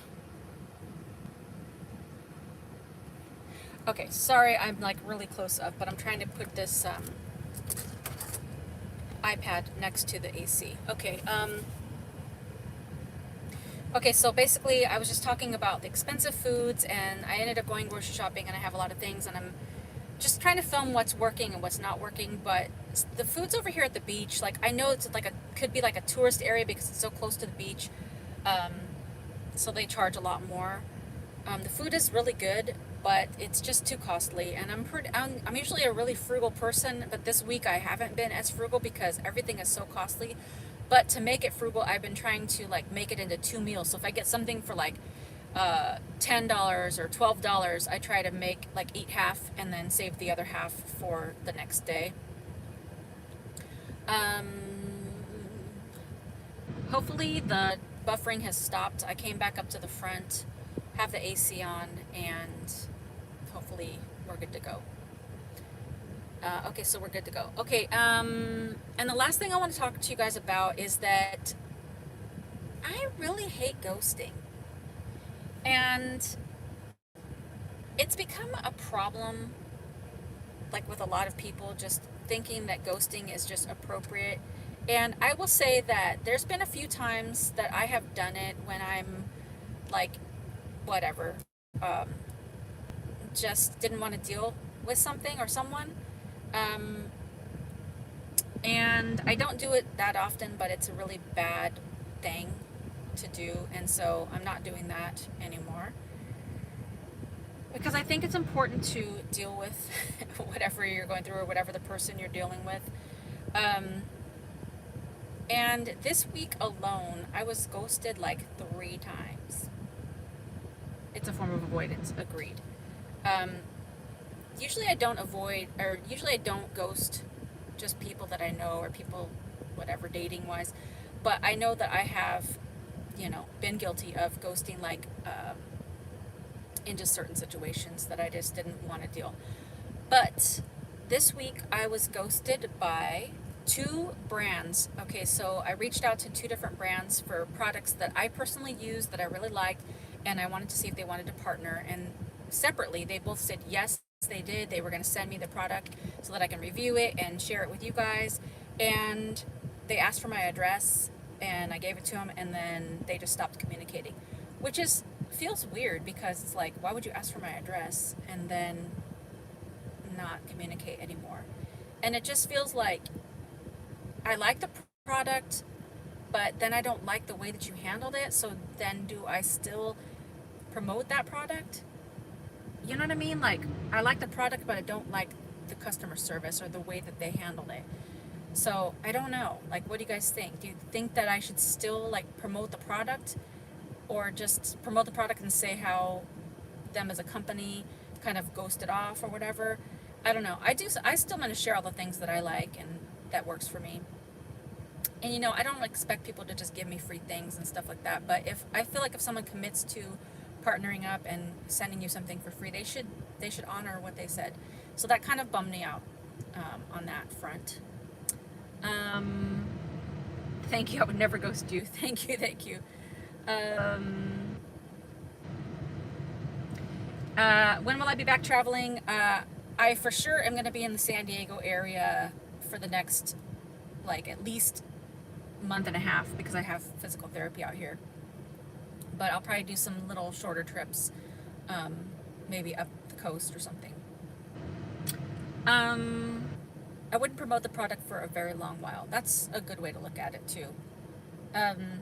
Okay, sorry, I'm like really close up, but I'm trying to put this iPad next to the AC. Okay, okay, so basically I was just talking about the expensive foods, and I ended up going grocery shopping, and I have a lot of things, and I'm just trying to film what's working and what's not working. But the foods over here at the beach, like I know it's like could be like a tourist area because it's so close to the beach, so they charge a lot more. The food is really good, but it's just too costly, and I'm usually a really frugal person, but this week I haven't been as frugal because everything is so costly. But to make it frugal, I've been trying to like make it into 2 meals. So if I get something for like $10 or $12, I try to eat half and then save the other half for the next day. Hopefully the buffering has stopped. I came back up to the front, have the AC on, and hopefully we're good to go. Okay, so we're good to go. Okay, and the last thing I want to talk to you guys about is that I really hate ghosting. And it's become a problem, like with a lot of people, just thinking that ghosting is just appropriate. And I will say that there's been a few times that I have done it when I'm like, whatever, just didn't want to deal with something or someone. And I don't do it that often, but it's a really bad thing to do, and so I'm not doing that anymore. because I think it's important to deal with whatever you're going through or whatever the person you're dealing with. Um, and this week alone, I was ghosted like 3 times. It's a form of avoidance, agreed. Um, Usually I don't avoid, or usually I don't ghost just people that I know or people, whatever, dating wise. But I know that I have, been guilty of ghosting, like, in just certain situations that I just didn't want to deal. But this week I was ghosted by 2 brands. Okay, so I reached out to 2 different brands for products that I personally use that I really liked, and I wanted to see if they wanted to partner. And separately, they both said yes, they did. They were going to send me the product so that I can review it and share it with you guys. And they asked for my address, and I gave it to them, and then they just stopped communicating, which is feels weird because it's like, why would you ask for my address and then not communicate anymore? And it just feels like I like the product, but then I don't like the way that you handled it. So then do I still promote that product? You know what I mean? Like, I like the product, but I don't like the customer service or the way that they handled it. So I don't know. Like, what do you guys think? Do you think that I should still like promote the product, or just promote the product and say how them as a company kind of ghosted off or whatever? I don't know. I still want to share all the things that I like and that works for me. And I don't expect people to just give me free things and stuff like that. But if I feel like if someone commits to partnering up and sending you something for free, they should honor what they said. So that kind of bummed me out, on that front. Um, Thank you. I would never ghost you. Thank you. Thank you. Um, when will I be back traveling? I for sure am going to be in the San Diego area for the next, like, at least month and a half, because I have physical therapy out here. But I'll probably do some little shorter trips, um, maybe up the coast or something. Um, I wouldn't promote the product for a very long while. That's a good way to look at it too. Um,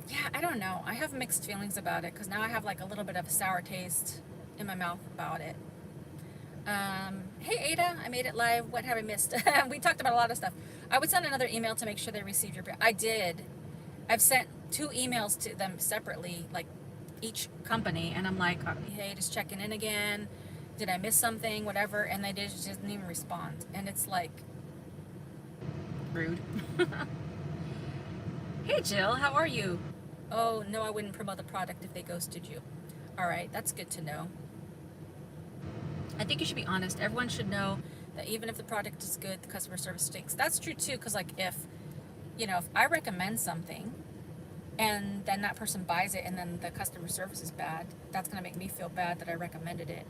yeah, I don't know. I have mixed feelings about it because now I have like a little bit of a sour taste in my mouth about it. Hey Ada, I made it live. What have I missed? We talked about a lot of stuff. I would send another email to make sure they received your. I did. I've sent 2 emails to them separately, like each company, and I'm like, hey, just checking in again. Did I miss something? Whatever, and they just didn't even respond, and it's like rude. Hey Jill, how are you? Oh no, I wouldn't promote the product if they ghosted you. All right, that's good to know. I think you should be honest. Everyone should know that even if the product is good, the customer service stinks. That's true too, because like if I recommend something and then that person buys it and then the customer service is bad, that's gonna make me feel bad that I recommended it.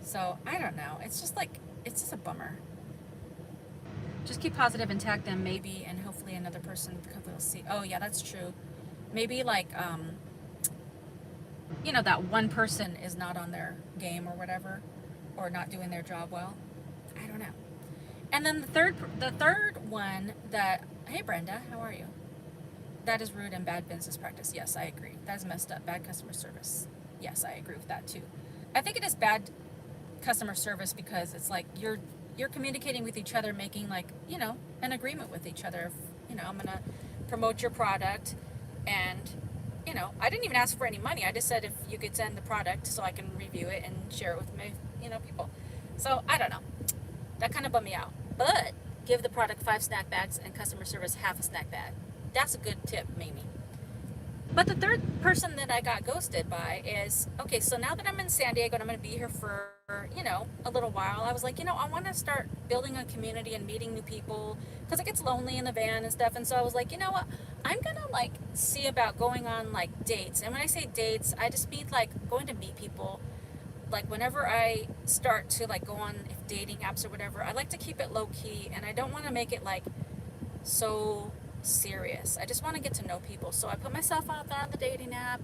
So I don't know. It's just a bummer. Just keep positive and tag them maybe, and hopefully another person will see. Oh yeah, that's true. Maybe like that one person is not on their game or whatever, or not doing their job well. I don't know. And then the third one that, hey Brenda, how are you? That is rude and bad business practice. Yes, I agree. That is messed up. Bad customer service. Yes, I agree with that too. I think it is bad customer service because it's like you're communicating with each other, making like, an agreement with each other. I'm gonna promote your product, and I didn't even ask for any money. I just said if you could send the product so I can review it and share it with my, people. So I don't know. That kind of bummed me out. But give the product 5 snack bags and customer service half a snack bag. That's a good tip, maybe. But the third person that I got ghosted by is, okay, so now that I'm in San Diego and I'm going to be here for, a little while, I was like, I want to start building a community and meeting new people because it gets lonely in the van and stuff. And so I was like, you know what? I'm going to like see about going on like dates. And when I say dates, I just mean like going to meet people. Like whenever I start to like go on dating apps or whatever, I like to keep it low key, and I don't want to make it like so serious. I just want to get to know people. So I put myself out there on the dating app.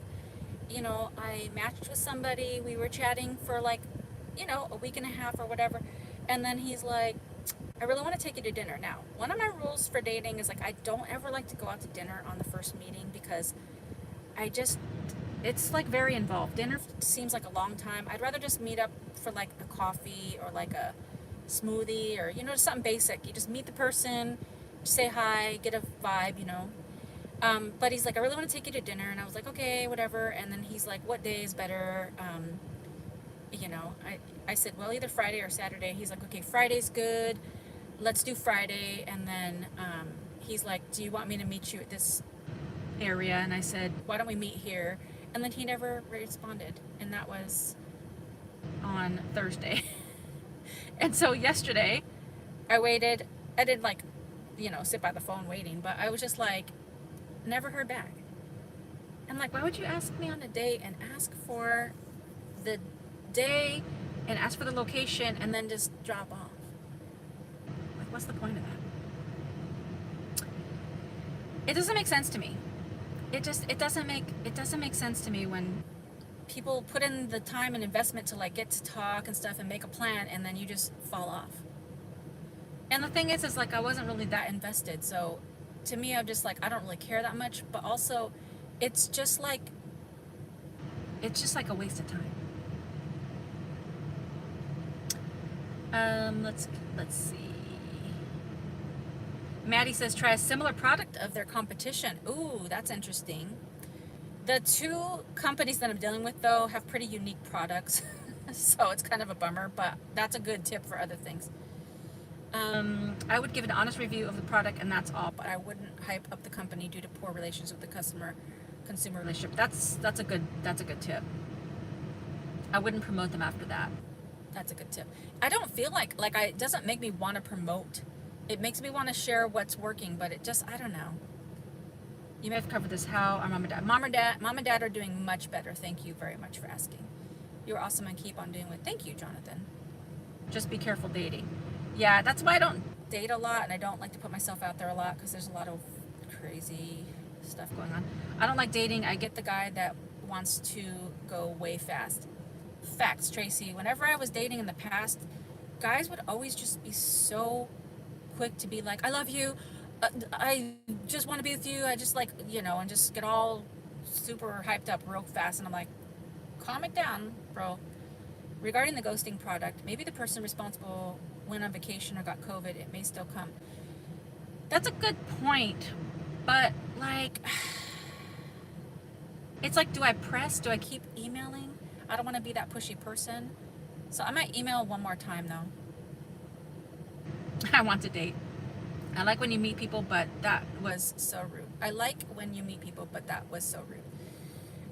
I matched with somebody. We were chatting for like, a week and a half or whatever. And then he's like, I really want to take you to dinner. Now, one of my rules for dating is like, I don't ever like to go out to dinner on the first meeting because I just it's like very involved. Dinner seems like a long time. I'd rather just meet up for like a coffee or like a smoothie or, you know, something basic. You just meet the person, say hi, get a vibe, you know. But he's like, I really want to take you to dinner. And I was like, okay, whatever. And then he's like, what day is better? You know, I said, well, either Friday or Saturday. He's like, okay, Friday's good. Let's do Friday. And then he's like, do you want me to meet you at this area? And I said, why don't we meet here? And then he never responded. And that was on Thursday. And so yesterday, I waited. I didn't like, you know, sit by the phone waiting, but I was just like, never heard back. I'm like, why would you ask me on a date and ask for the day and ask for the location and then just drop off? Like, what's the point of that? It doesn't make sense to me. It doesn't make sense to me when people put in the time and investment to like get to talk and stuff and make a plan, and then you just fall off. And the thing is like I wasn't really that invested, so to me I'm just like I don't really care that much, but also it's just like a waste of time. Let's see. Maddie says try a similar product of their competition. Ooh, that's interesting. The two companies that I'm dealing with, though, have pretty unique products. So it's kind of a bummer, but that's a good tip for other things. I would give an honest review of the product, and that's all, but I wouldn't hype up the company due to poor relations with the consumer relationship. That's a good tip. I wouldn't promote them after that. That's a good tip. I don't feel like it doesn't make me want to promote. It makes me want to share what's working, but it just, I don't know. You may have covered this. How are mom and dad? Mom and dad are doing much better. Thank you very much for asking. You're awesome and keep on doing it. Thank you, Jonathan. Just be careful dating. Yeah, that's why I don't date a lot, and I don't like to put myself out there a lot because there's a lot of crazy stuff going on. I don't like dating. I get the guy that wants to go way fast. Facts, Tracy. Whenever I was dating in the past, guys would always just be so quick to be like, I love you. I just want to be with you. I just like, you know, and just get all super hyped up real fast. And I'm like, calm it down, bro. Regarding the ghosting product, maybe the person responsible went on vacation or got COVID. It may still come. That's a good point. But like, it's like, do I press? Do I keep emailing? I don't want to be that pushy person. So I might email one more time though. I want to date. I like when you meet people, but that was so rude. I like when you meet people, but that was so rude.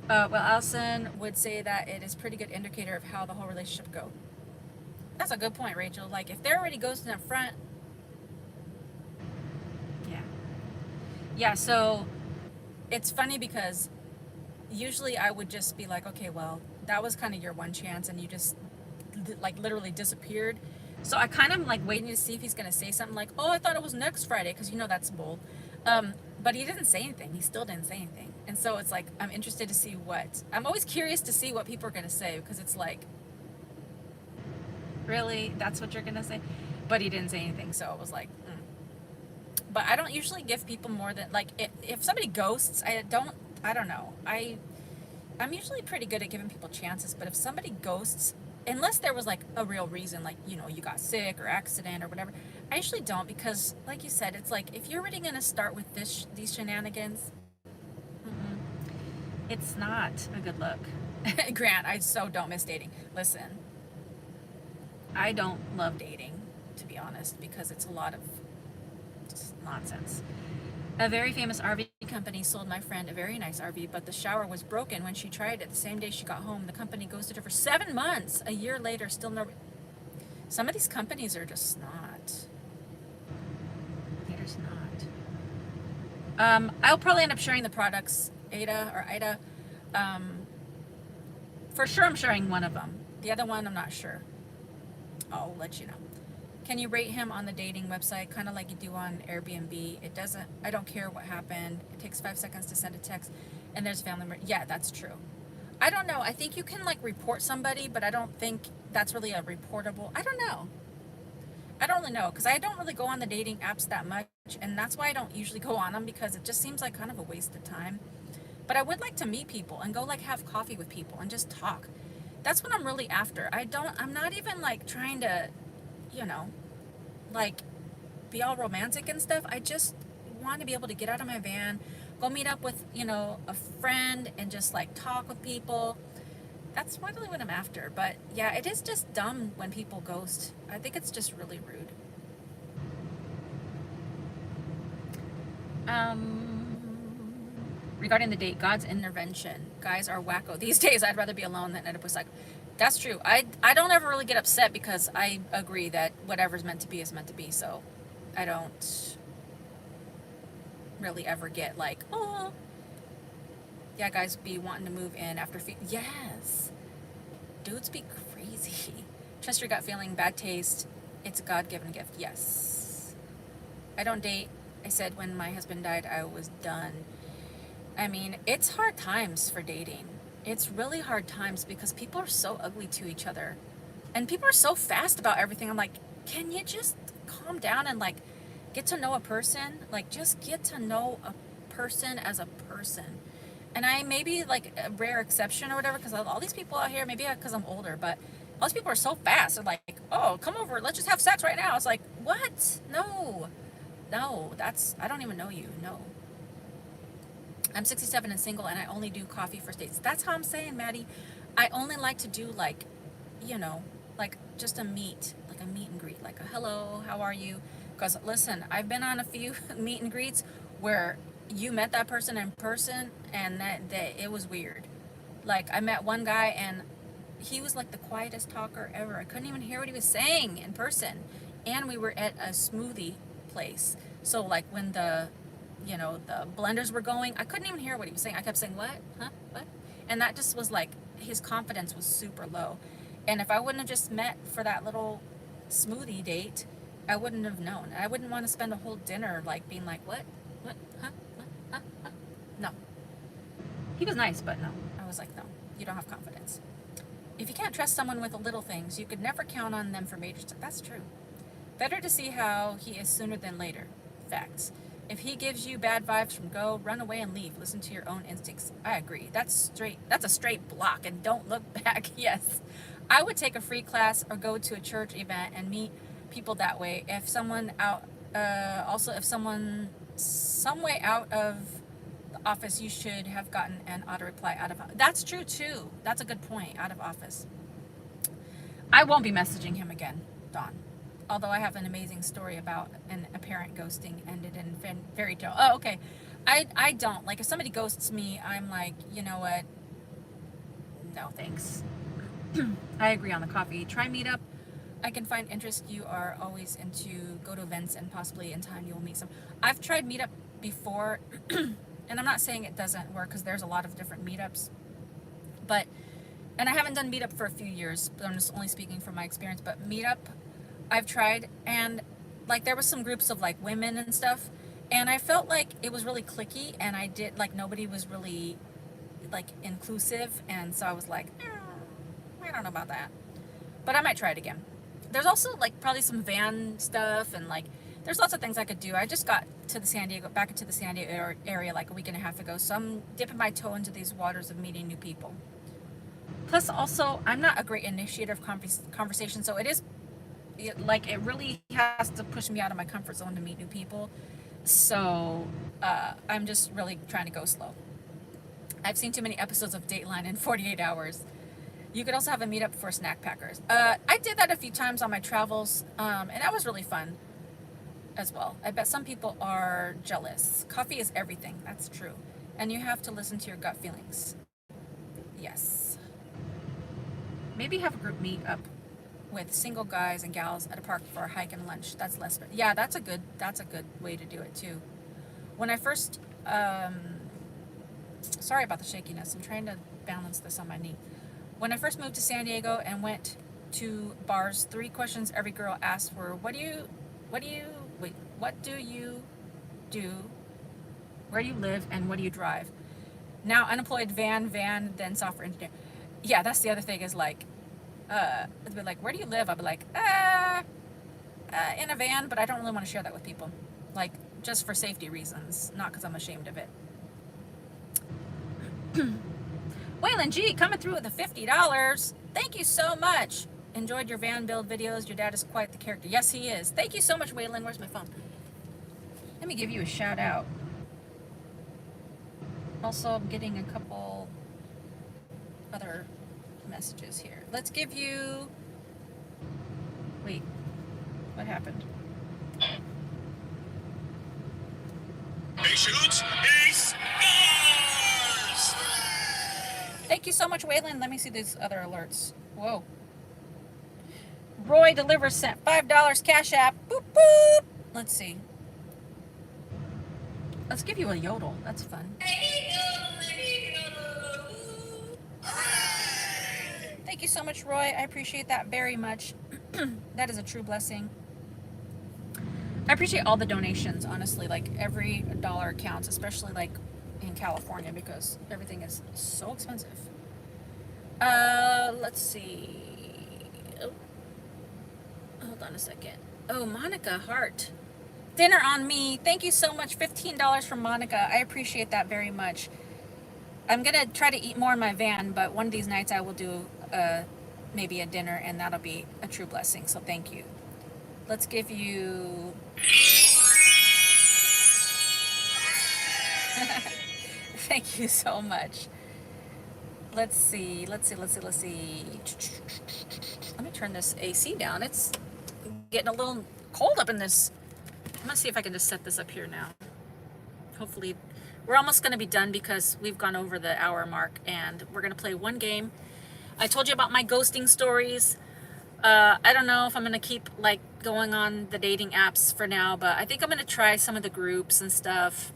Well, Allison would say that it is a pretty good indicator of how the whole relationship go. That's a good point, Rachel. Like, if they're already ghosting up front, yeah. Yeah, so it's funny because usually I would just be like, okay, well, that was kind of your one chance and you just, like, literally disappeared. So I kind of like waiting to see if he's going to say something like, oh, I thought it was next Friday, because you know that's bold. But he didn't say anything. He still didn't say anything. And so it's like, I'm interested to see I'm always curious to see what people are going to say, because it's like, really? That's what you're going to say? But he didn't say anything. So it was like, But I don't usually give people more than, like, if somebody ghosts, I don't know. I'm usually pretty good at giving people chances, but if somebody ghosts, unless there was like a real reason, like, you know, you got sick or accident or whatever, I usually don't, because like you said, it's like, if you're already going to start with these shenanigans, it's not a good look. Grant, I so don't miss dating. Listen, I don't love dating, to be honest, because it's a lot of just nonsense. A very famous RV company sold my friend a very nice RV, but the shower was broken when she tried it. The same day she got home, the company ghosted her for 7 months. A year later, still no. Some of these companies are just not. They're just not. I'll probably end up sharing the products, Ida. For sure, I'm sharing one of them. The other one, I'm not sure. I'll let you know. Can you rate him on the dating website, kind of like you do on Airbnb? I don't care what happened. It takes 5 seconds to send a text, and there's family member. Yeah, that's true. I don't know. I think you can like report somebody, but I don't think that's really a reportable. I don't know. I don't really know, because I don't really go on the dating apps that much, and that's why I don't usually go on them, because it just seems like kind of a waste of time. But I would like to meet people and go like have coffee with people and just talk. That's what I'm really after. I'm not even like trying to, you know, like be all romantic and stuff. I just want to be able to get out of my van, go meet up with, a friend and just like talk with people. That's really what I'm after. But yeah, it is just dumb when people ghost. I think it's just really rude. Regarding the date, God's intervention. Guys are wacko these days. I'd rather be alone than end up with psych. That's true. I don't ever really get upset because I agree that whatever's meant to be is meant to be. So I don't really ever get like, oh, yeah, guys be wanting to move in after yes, dudes be crazy. Trust your gut feeling. Bad taste. It's a God-given gift. Yes. I don't date. I said when my husband died, I was done. I mean, it's hard times for dating. It's really hard times because people are so ugly to each other. And people are so fast about everything. I'm like, can you just calm down and like get to know a person? Like, just get to know a person as a person. And I may be like a rare exception or whatever, because all these people out here, maybe because I'm older, but all these people are so fast. They're like, oh, come over, let's just have sex right now. It's like, what? No, I don't even know you. No. I'm 67 and single, and I only do coffee first dates. That's how I'm saying, Maddie. I only like to do like, like just a meet and greet, like a hello, how are you? Because listen, I've been on a few meet and greets where you met that person in person, and that it was weird. Like I met one guy, and he was like the quietest talker ever. I couldn't even hear what he was saying in person, and we were at a smoothie place. So like when the blenders were going, I couldn't even hear what he was saying. I kept saying, what? Huh? What? And that just was like, his confidence was super low. And if I wouldn't have just met for that little smoothie date, I wouldn't have known. I wouldn't want to spend a whole dinner like being like, what? What? Huh? What? Huh? Huh? No. He was nice, but no. I was like, no, you don't have confidence. If you can't trust someone with the little things, you could never count on them for major stuff. That's true. Better to see how he is sooner than later. Facts. If he gives you bad vibes from go, run away and leave. Listen to your own instincts. I agree. That's a straight block, and don't look back. Yes. I would take a free class or go to a church event and meet people that way. If someone if someone some way out of the office, you should have gotten an auto reply out of. That's true too. That's a good point. Out of office. I won't be messaging him again, Dawn. Although I have an amazing story about an apparent ghosting ended in fairy tale. Oh, okay. I don't. Like, if somebody ghosts me, I'm like, you know what? No, thanks. I agree on the coffee. Try meetup. I can find interest you are always into. Go to events, and possibly in time you will meet some. I've tried meetup before, and I'm not saying it doesn't work, because there's a lot of different meetups. And I haven't done meetup for a few years, but I'm just only speaking from my experience. But meetup, I've tried, and like there was some groups of like women and stuff, and I felt like it was really cliquey, and I did like nobody was really like inclusive, and so I was like, I don't know about that, but I might try it again. There's also like probably some van stuff, and like there's lots of things I could do. I just got to back into the San Diego area like a week and a half ago, so I'm dipping my toe into these waters of meeting new people. Plus, also, I'm not a great initiator of conversation, so it really has to push me out of my comfort zone to meet new people. So I'm just really trying to go slow. I've seen too many episodes of Dateline in 48 hours. You could also have a meetup for snack packers. I did that a few times on my travels, and that was really fun as well. I bet some people are jealous. Coffee is everything. That's true. And you have to listen to your gut feelings. Yes. Maybe have a group meetup with single guys and gals at a park for a hike and lunch. That's less. Yeah, that's a good way to do it too. When I first, sorry about the shakiness. I'm trying to balance this on my knee. When I first moved to San Diego and went to bars, 3 questions every girl asked were, what do you do, where do you live, and what do you drive? Now unemployed, van, then software engineer. Yeah, that's the other thing is like, it'd be like, where do you live? I'd be like, in a van, but I don't really want to share that with people. Like, just for safety reasons, not because I'm ashamed of it. Waylon G coming through with the $50. Thank you so much. Enjoyed your van build videos. Your dad is quite the character. Yes, he is. Thank you so much, Waylon. Where's my phone? Let me give you a shout out. Also, I'm getting a couple other messages here. Let's give you... Wait, what happened? He shoots, he scores! Thank you so much, Waylon. Let me see these other alerts. Whoa. Roy delivers sent $5 Cash App. Boop, boop. Let's see. Let's give you a yodel. That's fun. Thank you so much, Roy. I appreciate that very much. That is a true blessing. I appreciate all the donations, honestly. Like, every dollar counts, especially like in California, because everything is so expensive. Let's see. Oh. Hold on a second. Oh, Monica Hart. Dinner on me. Thank you so much. $15 from Monica. I appreciate that very much. I'm gonna try to eat more in my van, but one of these nights I will do maybe a dinner, and that'll be a true blessing. So thank you. Let's give you... Thank you so much. Let's see. Let me turn this AC down. It's getting a little cold up in this. I'm gonna see if I can just set this up here now. Hopefully, we're almost gonna be done because we've gone over the hour mark, and we're gonna play one game. I told you about my ghosting stories. I don't know if I'm gonna keep like going on the dating apps for now, but I think I'm gonna try some of the groups and stuff.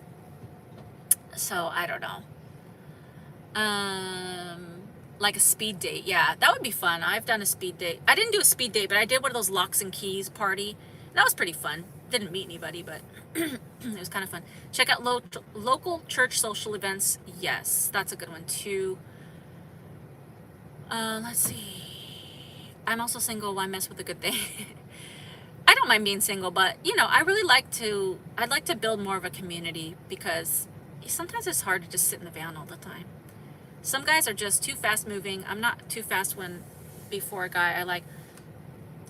So I don't know. Like a speed date. Yeah, that would be fun. I've done a speed date. I didn't do a speed date, but I did one of those locks and keys party. That was pretty fun. Didn't meet anybody, but it was kind of fun. Check out local church social events. Yes, that's a good one too. Let's see. I'm also single. Why mess with a good thing? I don't mind being single, but you know, I'd like to build more of a community, because sometimes it's hard to just sit in the van all the time. Some guys are just too fast moving. I'm not too fast before a guy. I like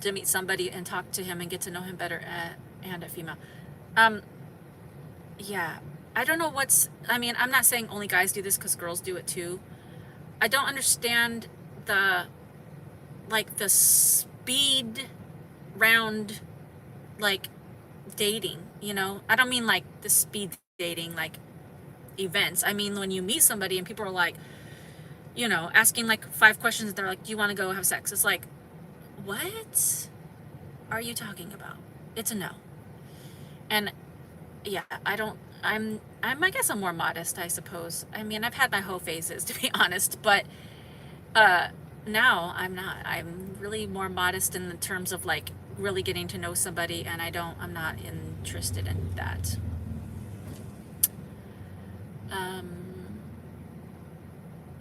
to meet somebody and talk to him and get to know him better, and a female. Yeah, I don't know I'm not saying only guys do this, because girls do it too. I don't understand the speed round, like, dating, you know? I don't mean like the speed dating, like events. I mean, when you meet somebody and people are like, you know, asking like 5 questions, they're like, do you want to go have sex? It's like, what are you talking about? It's a no. And yeah, I guess I'm more modest, I suppose. I mean, I've had my hoe phases, to be honest, but now I'm not. I'm really more modest in the terms of like really getting to know somebody, and I'm not interested in that.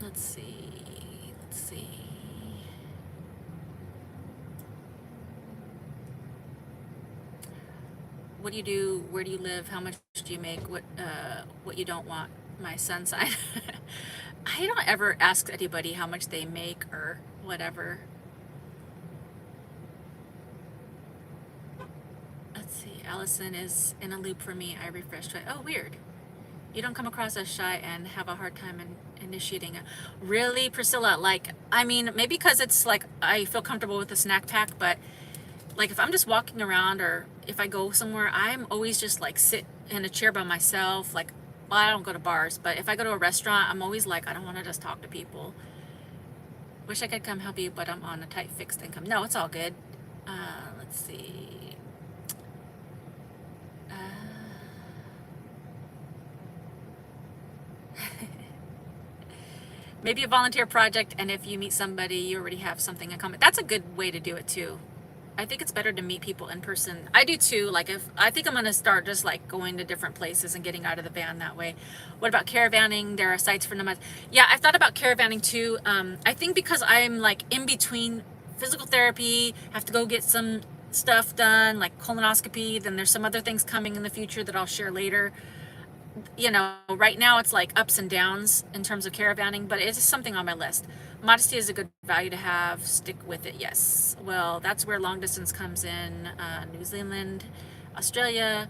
Let's see. What do you do? Where do you live? How much do you make? What you don't want? My sun sign. I don't ever ask anybody how much they make or whatever. Let's see. Allison is in a loop for me. I refreshed. Oh, weird. You don't come across as shy and have a hard time initiating it. Really, Priscilla? Like, I mean, maybe because it's like I feel comfortable with the snack pack, but like if I'm just walking around or if I go somewhere, I'm always just like sit in a chair by myself. Like, well, I don't go to bars, but if I go to a restaurant, I'm always like, I don't want to just talk to people. Wish I could come help you, but I'm on a tight fixed income. No, it's all good. Let's see. Maybe a volunteer project, and if you meet somebody, you already have something in common. That's a good way to do it too. I think it's better to meet people in person. I do too. Like, I think I'm gonna start just like going to different places and getting out of the van that way. What about caravanning? There are sites for nomads. Yeah, I've thought about caravanning too. I think because I'm like in between physical therapy, have to go get some stuff done, like colonoscopy. Then there's some other things coming in the future that I'll share later. you know, right now it's like ups and downs in terms of caravanning, but it's just something on my list. Modesty is a good value to have. Stick with it. Yes. Well, that's where long distance comes in. New Zealand, Australia.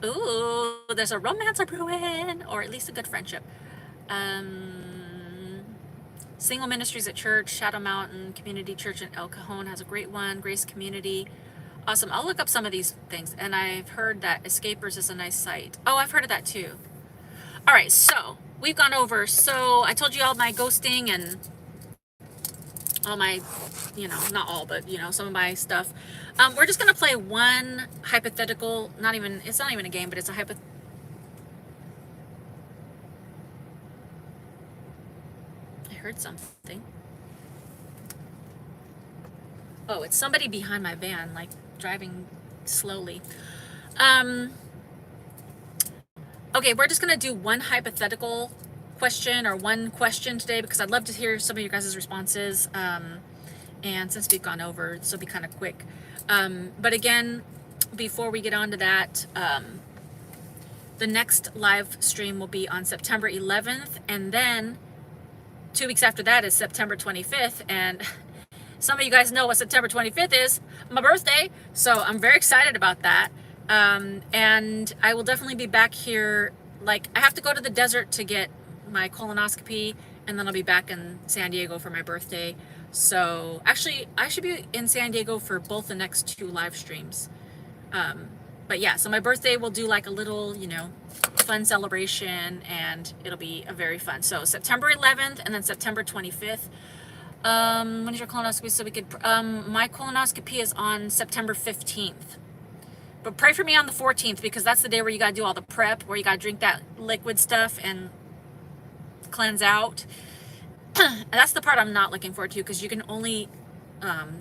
Ooh, there's a romance brewing, or at least a good friendship. Single Ministries at Church, Shadow Mountain Community Church in El Cajon has a great one. Grace Community. Awesome. I'll look up some of these things. And I've heard that Escapers is a nice site. Oh, I've heard of that too. All right, so we've gone over. So I told you all my ghosting and all my, you know, not all, but, you know, some of my stuff. We're just going to play one hypothetical, it's not even a game, but it's a hypothetical. I heard something. Oh, it's somebody behind my van, like driving slowly. Okay, we're just gonna do one hypothetical question or one question today because I'd love to hear some of you guys' responses. And since we've gone over, this will be kind of quick. But again, before we get on to that, the next live stream will be on September 11th, and then 2 weeks after that is September 25th, and some of you guys know what September 25th is, my birthday, so I'm very excited about that. And I will definitely be back here. Like, I have to go to the desert to get my colonoscopy, and then I'll be back in San Diego for my birthday. So actually, I should be in San Diego for both the next 2 live streams. But yeah, so my birthday will do like a little, you know, fun celebration, and it'll be a very fun. So September 11th and then September 25th. When is your colonoscopy? So we could, my colonoscopy is on September 15th. But pray for me on the 14th because that's the day where you got to do all the prep, where you got to drink that liquid stuff and cleanse out. And that's the part I'm not looking forward to because you can only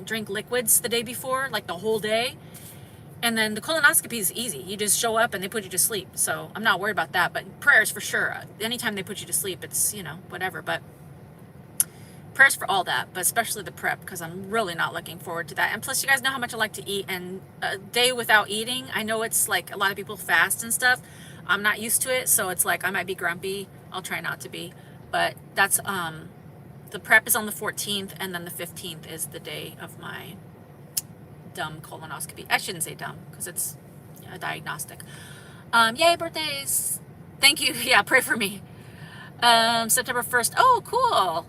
drink liquids the day before, like the whole day. And then the colonoscopy is easy. You just show up and they put you to sleep. So I'm not worried about that. But prayers for sure. Anytime they put you to sleep, it's, you know, whatever. But prayers for all that, but especially the prep, because I'm really not looking forward to that. And plus, you guys know how much I like to eat, and a day without eating, I know it's like a lot of people fast and stuff. I'm not used to it, so it's like I might be grumpy. I'll try not to be, but that's the prep is on the 14th, and then the 15th is the day of my dumb colonoscopy. I shouldn't say dumb because it's a diagnostic. Yay, birthdays! Thank you. Yeah, pray for me. September 1st. Oh, cool.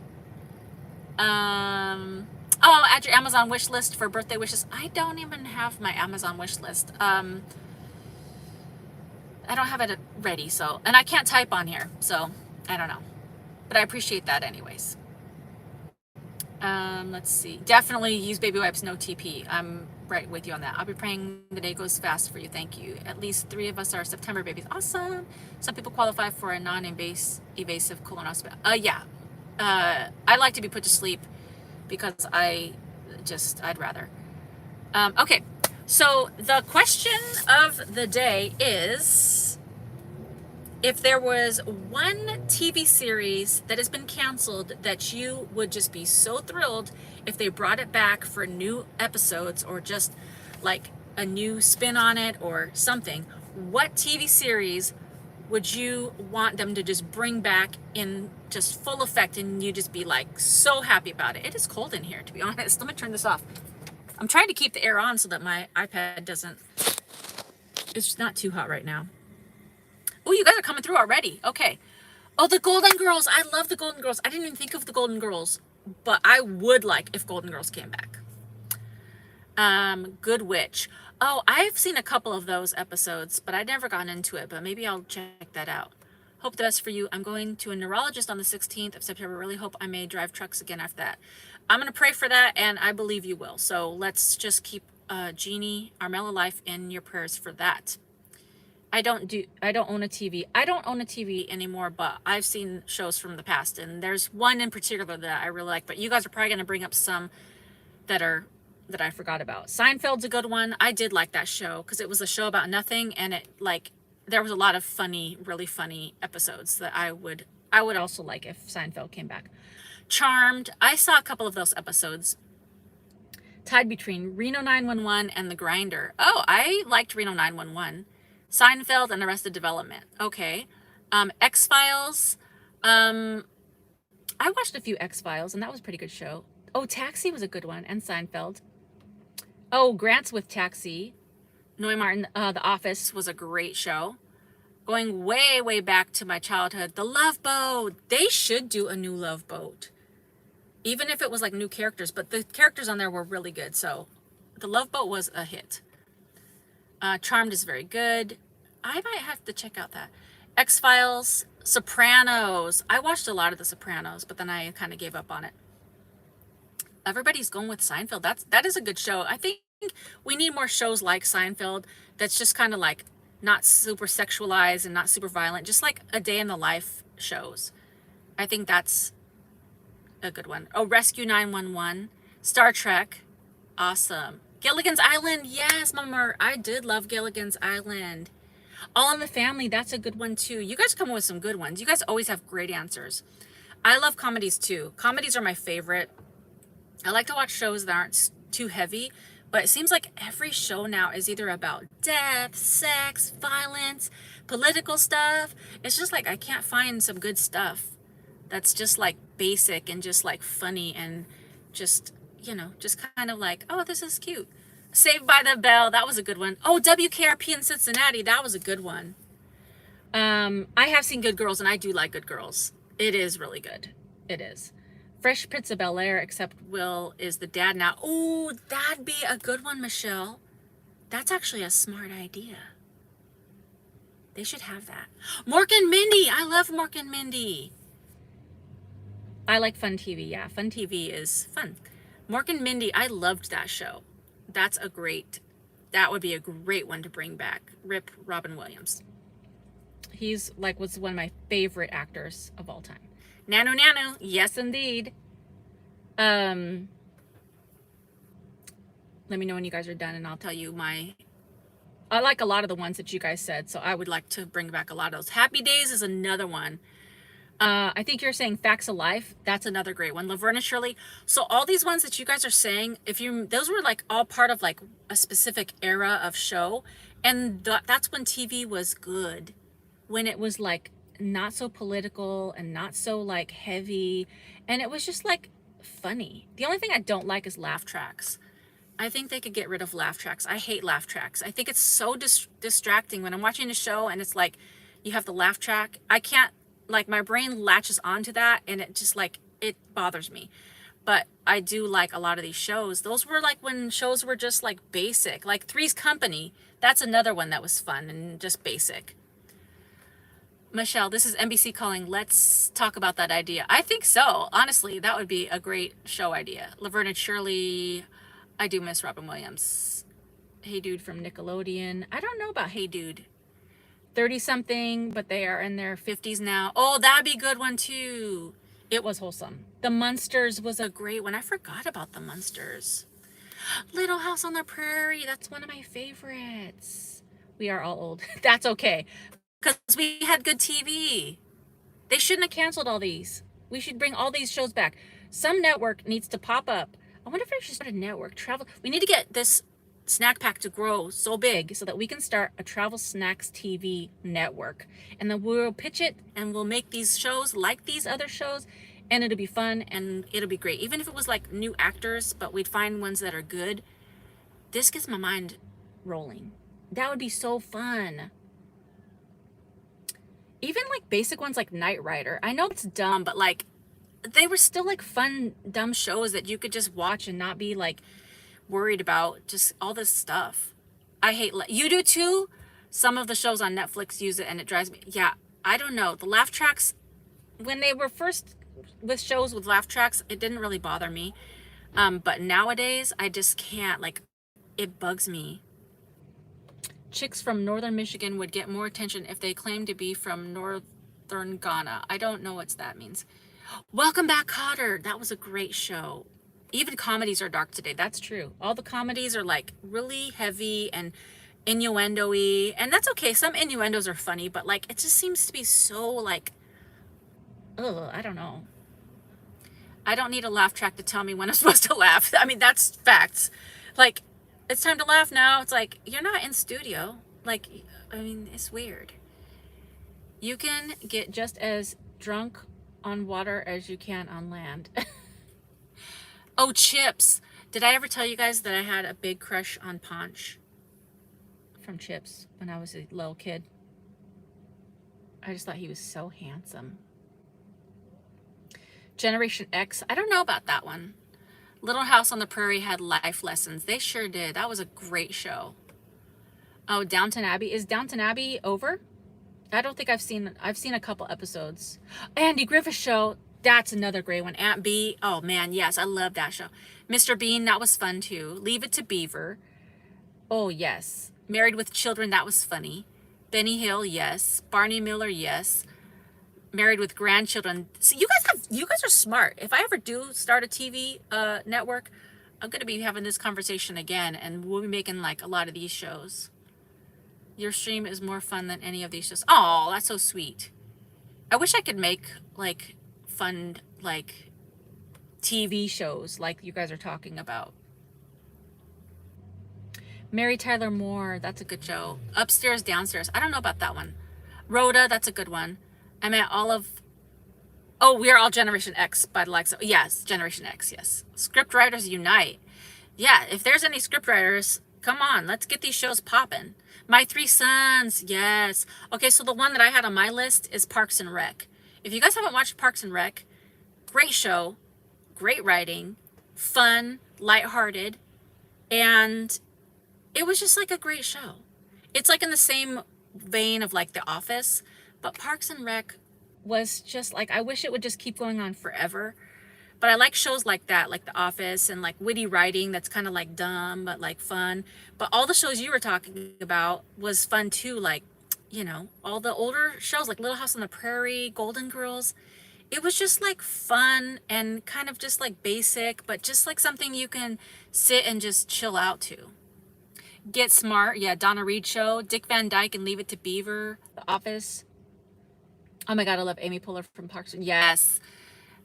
Add your Amazon wish list for birthday wishes. I don't even have my Amazon wish list. I don't have it ready, so, and I can't type on here, so I don't know, but I appreciate that anyways. Let's see. Definitely use baby wipes, no TP. I'm right with you on that. I'll be praying the day goes fast for you. Thank you. At least 3 of us are September babies. Awesome. Some people qualify for a non-invasive colonoscopy. Yeah. I like to be put to sleep because I'd rather. Okay, so the question of the day is, if there was one TV series that has been canceled that you would just be so thrilled if they brought it back for new episodes or just like a new spin on it or something, what TV series would you want them to just bring back in just full effect and you just be like so happy about it? It is cold in here, to be honest. Let me turn this off. I'm trying to keep the air on so that my iPad doesn't, it's not too hot right now. Oh, you guys are coming through already. Okay. Oh, the Golden Girls. I love the Golden Girls. I didn't even think of the Golden Girls, but I would like if Golden Girls came back. Good Witch. Oh, I've seen a couple of those episodes, but I'd never gotten into it, but maybe I'll check that out. Hope the best for you. I'm going to a neurologist on the 16th of September. Really hope I may drive trucks again after that. I'm going to pray for that, and I believe you will. So let's just keep Jeannie, Armella Life in your prayers for that. I don't own a TV. I don't own a TV anymore, but I've seen shows from the past, and there's one in particular that I really like, but you guys are probably going to bring up some that I forgot about. Seinfeld's a good one. I did like that show because it was a show about nothing, and it like there was a lot of funny, really funny episodes that I would also like if Seinfeld came back. Charmed. I saw a couple of those episodes. Tied between Reno 911 and The Grinder. Oh, I liked Reno 911. Seinfeld and Arrested Development. Okay. X-Files. I watched a few X-Files, and that was a pretty good show. Oh, Taxi was a good one, and Seinfeld. Oh, Grant's with Taxi. Noe Martin, The Office was a great show. Going way, way back to my childhood, The Love Boat. They should do a new Love Boat. Even if it was like new characters, but the characters on there were really good. So The Love Boat was a hit. Charmed is very good. I might have to check out that. X-Files, Sopranos. I watched a lot of The Sopranos, but then I kind of gave up on it. Everybody's going with Seinfeld. That is a good show. I think we need more shows like Seinfeld that's just kind of like not super sexualized and not super violent, just like a day in the life shows. I think that's a good one. Oh, Rescue 911, Star Trek, awesome. Gilligan's Island, yes, Mama, I did love Gilligan's Island. All in the Family, that's a good one too. You guys come up with some good ones. You guys always have great answers. I love comedies too. Comedies are my favorite. I like to watch shows that aren't too heavy, but it seems like every show now is either about death, sex, violence, political stuff. It's just like I can't find some good stuff that's just like basic and just like funny and just, just kind of like, oh, this is cute. Saved by the Bell, that was a good one. Oh, WKRP in Cincinnati, that was a good one. I have seen Good Girls, and I do like Good Girls. It is really good. It is. Fresh Prince of Bel-Air, except Will is the dad now. Oh, that'd be a good one, Michelle. That's actually a smart idea. They should have that. Mork and Mindy. I love Mork and Mindy. I like Fun TV. Yeah, Fun TV is fun. Mork and Mindy, I loved that show. That would be a great one to bring back. Rip Robin Williams. He's like was one of my favorite actors of all time. Nanu Nanu, yes indeed. Let me know when you guys are done and I'll tell you I like a lot of the ones that you guys said, so I would like to bring back a lot of those. Happy Days is another one. I think you're saying Facts of Life. That's another great one. Laverne and Shirley. So all these ones that you guys are saying, those were like all part of like a specific era of show. And that's when TV was good. When it was like not so political and not so like heavy. And it was just like funny. The only thing I don't like is laugh tracks. I think they could get rid of laugh tracks. I hate laugh tracks. I think it's so distracting when I'm watching a show and it's like you have the laugh track. I can't, like my brain latches onto that and it just like, it bothers me. But I do like a lot of these shows. Those were like when shows were just like basic, like Three's Company. That's another one that was fun and just basic. Michelle, this is NBC calling. Let's talk about that idea. I think so. Honestly, that would be a great show idea. Laverne and Shirley. I do miss Robin Williams. Hey Dude from Nickelodeon. I don't know about Hey Dude. 30-something, but they are in their 50s now. Oh, that'd be a good one too. It was wholesome. The Munsters was a great one. I forgot about the Munsters. Little House on the Prairie. That's one of my favorites. We are all old. That's okay. Because we had good TV. They shouldn't have canceled all these. We should bring all these shows back. Some network needs to pop up. I wonder if I should start a network. We need to get this snack pack to grow so big so that we can start a travel snacks TV network. And then we'll pitch it and we'll make these shows like these other shows and it'll be fun and it'll be great. Even if it was like new actors, but we'd find ones that are good. This gets my mind rolling. That would be so fun. Even like basic ones like Knight Rider. I know it's dumb, but like they were still like fun, dumb shows that you could just watch and not be like worried about just all this stuff. I hate, you do too? Some of the shows on Netflix use it and it drives me, yeah, I don't know. The laugh tracks, when they were first with shows with laugh tracks, it didn't really bother me. But nowadays, I just can't, like, it bugs me. Chicks from northern Michigan would get more attention if they claimed to be from northern Ghana. I don't know what that means. Welcome Back, Kotter. That was a great show. Even comedies are dark today. That's true. All the comedies are like really heavy and innuendo-y. And that's okay. Some innuendos are funny, but like it just seems to be so like, ugh, I don't know. I don't need a laugh track to tell me when I'm supposed to laugh. I mean, that's facts. Like, it's time to laugh now. It's like, you're not in studio. Like, I mean, it's weird. You can get just as drunk on water as you can on land. Oh, Chips. Did I ever tell you guys that I had a big crush on Ponch from Chips when I was a little kid? I just thought he was so handsome. Generation X. I don't know about that one. Little House on the Prairie had life lessons. They sure did. That was a great show. Oh, Downton Abbey. Is Downton Abbey over? I don't think I've seen a couple episodes. Andy Griffith Show. That's another great one. Aunt B. Oh man, yes, I love that show. Mr. Bean, that was fun too. Leave It to Beaver. Oh yes. Married with Children, that was funny. Benny Hill, yes. Barney Miller, yes. Married with Grandchildren. See, you guys are smart. If I ever do start a TV network, I'm gonna be having this conversation again, and we'll be making like a lot of these shows. Your stream is more fun than any of these shows. Oh, that's so sweet. I wish I could make like fun like TV shows like you guys are talking about. Mary Tyler Moore, that's a good show. Upstairs, Downstairs. I don't know about that one. Rhoda, that's a good one. I meant all of... Oh, We Are All Generation X by the likes of... Yes, Generation X, yes. Script Writers Unite. Yeah, if there's any script writers, come on, let's get these shows popping. My Three Sons, yes. Okay, so the one that I had on my list is Parks and Rec. If you guys haven't watched Parks and Rec, great show, great writing, fun, lighthearted, and it was just like a great show. It's like in the same vein of like The Office, but Parks and Rec was just like, I wish it would just keep going on forever. But I like shows like that, like The Office, and like witty writing that's kind of like dumb but like fun. But all the shows you were talking about was fun too, like, you know, all the older shows like Little House on the Prairie, Golden Girls. It was just like fun and kind of just like basic, but just like something you can sit and just chill out to. Get Smart, yeah, Donna Reed Show, Dick Van Dyke and Leave It to Beaver, The Office. Oh my God, I love Amy Poehler from Parks and... Yes,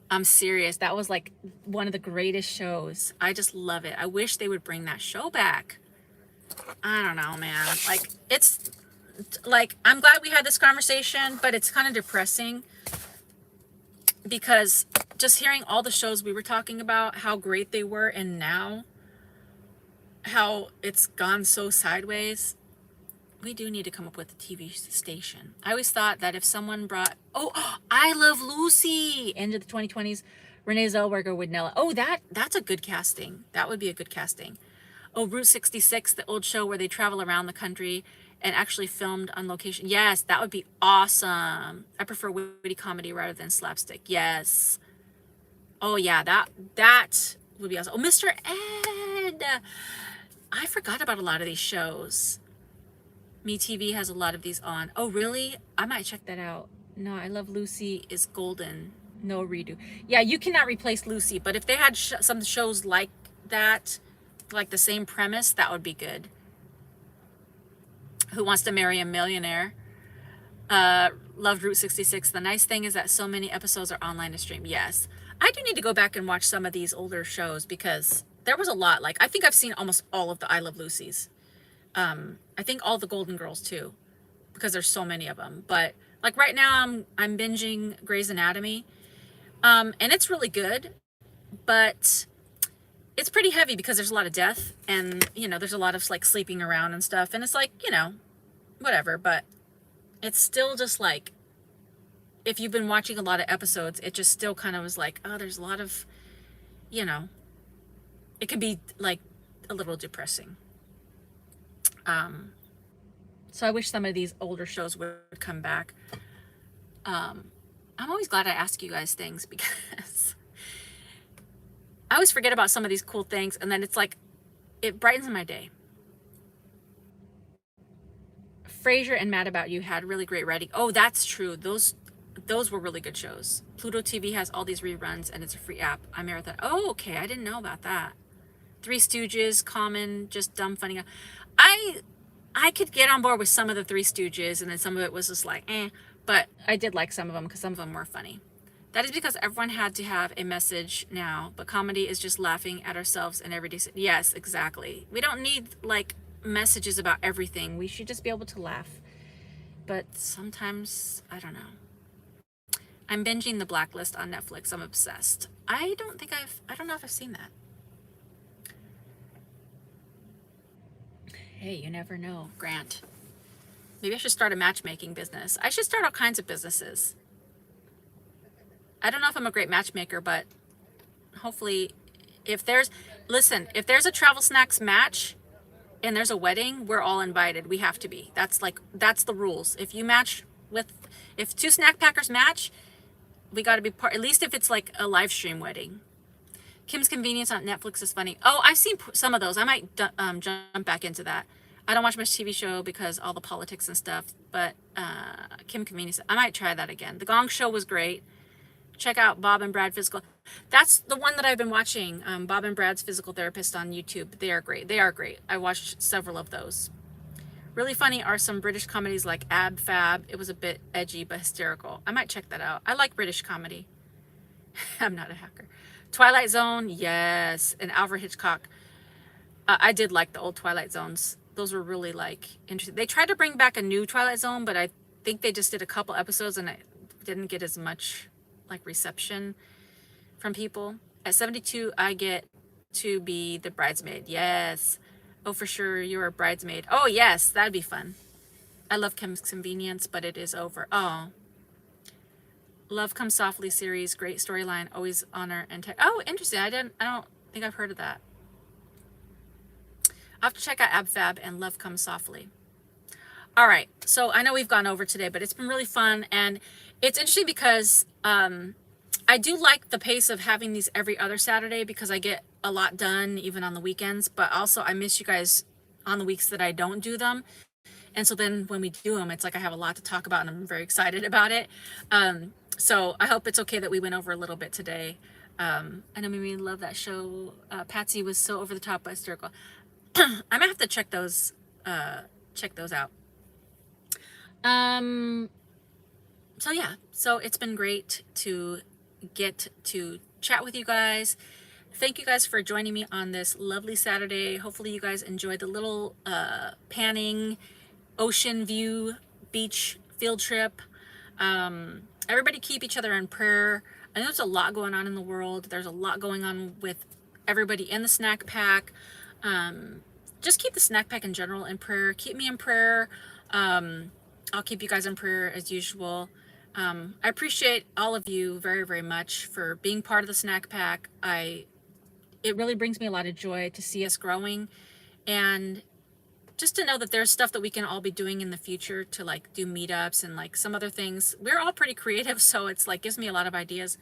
I'm serious. That was like one of the greatest shows. I just love it. I wish they would bring that show back. I don't know, man. Like, it's like, I'm glad we had this conversation, but it's kind of depressing because just hearing all the shows we were talking about, how great they were, and now how it's gone so sideways. We do need to come up with a TV station. I always thought that if someone brought, I Love Lucy into the 2020s, Renee Zellweger would nail it. Oh, that's a good casting. That would be a good casting. Oh, Route 66, the old show where they travel around the country and actually filmed on location. Yes, that would be awesome. I prefer witty comedy rather than slapstick. Yes. Oh yeah, that would be awesome. Oh, Mr. Ed. I forgot about a lot of these shows. MeTV has a lot of these on. Oh, really? I might check that out. No, I Love Lucy is golden. No redo. Yeah, you cannot replace Lucy, but if they had some shows like that, like the same premise, that would be good. Who Wants to Marry a Millionaire? Loved Route 66. The nice thing is that so many episodes are online to stream. Yes. I do need to go back and watch some of these older shows because there was a lot. Like, I think I've seen almost all of the I Love Lucy's. I think all the Golden Girls too, because there's so many of them. But like right now I'm binging Grey's Anatomy, and it's really good, but it's pretty heavy because there's a lot of death and, you know, there's a lot of like sleeping around and stuff, and it's like, you know, whatever, but it's still just like, if you've been watching a lot of episodes, it just still kind of was like, oh, there's a lot of, you know, it can be like a little depressing. So I wish some of these older shows would come back. I'm always glad I ask you guys things because I always forget about some of these cool things, and then it's like, it brightens my day. Frasier and Mad About You had really great writing. Oh, that's true. Those were really good shows. Pluto TV has all these reruns, and it's a free app. I marathon. Oh, okay. I didn't know about that. Three Stooges, Common, just dumb, funny. I could get on board with some of the Three Stooges, and then some of it was just like, but I did like some of them because some of them were funny. That is because everyone had to have a message now, but comedy is just laughing at ourselves and everyday. Yes, exactly. We don't need like messages about everything. We should just be able to laugh but sometimes, I don't know. I'm binging The Blacklist on Netflix. I'm obsessed. I don't know if I've seen that. Hey, you never know, Grant. Maybe I should start a matchmaking business. I should start all kinds of businesses. I don't know if I'm a great matchmaker, but hopefully if there's a travel snacks match and there's a wedding, we're all invited. We have to be. That's the rules. If two snack packers match, we got to be part, at least if it's like a live stream wedding. Kim's Convenience on Netflix is funny. Oh, I've seen some of those. I might jump back into that. I don't watch much TV show because all the politics and stuff, but Kim Convenience, I might try that again. The Gong Show was great. Check out Bob and Brad Physical. That's the one that I've been watching. Bob and Brad's Physical Therapist on YouTube. They are great. They are great. I watched several of those. Really funny are some British comedies like Ab Fab. It was a bit edgy but hysterical. I might check that out. I like British comedy. I'm not a hacker. Twilight Zone, yes. And Alfred Hitchcock. I did like the old Twilight Zones. Those were really like interesting. They tried to bring back a new Twilight Zone, but I think they just did a couple episodes and it didn't get as much like reception from people. At 72, I get to be the bridesmaid. Yes. Oh, for sure, you're a bridesmaid. Oh, yes, that'd be fun. I love Kim's Convenience, but it is over. Oh. Love Come Softly series, great storyline, always honor and oh, interesting. I don't think I've heard of that. I'll have to check out Ab Fab and Love Come Softly. All right, so I know we've gone over today, but it's been really fun, and it's interesting because I do like the pace of having these every other Saturday because I get a lot done even on the weekends, but also I miss you guys on the weeks that I don't do them. And so then when we do them, it's like I have a lot to talk about and I'm very excited about it. So I hope it's okay that we went over a little bit today. I know Mimi loved that show. Patsy was so over the top but hysterical. I might have to check those out. So yeah, so it's been great to get to chat with you guys. Thank you guys for joining me on this lovely Saturday. Hopefully you guys enjoyed the little panning ocean view beach field trip. Everybody keep each other in prayer. I know there's a lot going on in the world. There's a lot going on with everybody in the snack pack. Just keep the snack pack in general in prayer. Keep me in prayer. I'll keep you guys in prayer as usual. I appreciate all of you very, very much for being part of the snack pack. It really brings me a lot of joy to see us growing, and just to know that there's stuff that we can all be doing in the future to like do meetups and like some other things. We're all pretty creative, so it's like gives me a lot of ideas.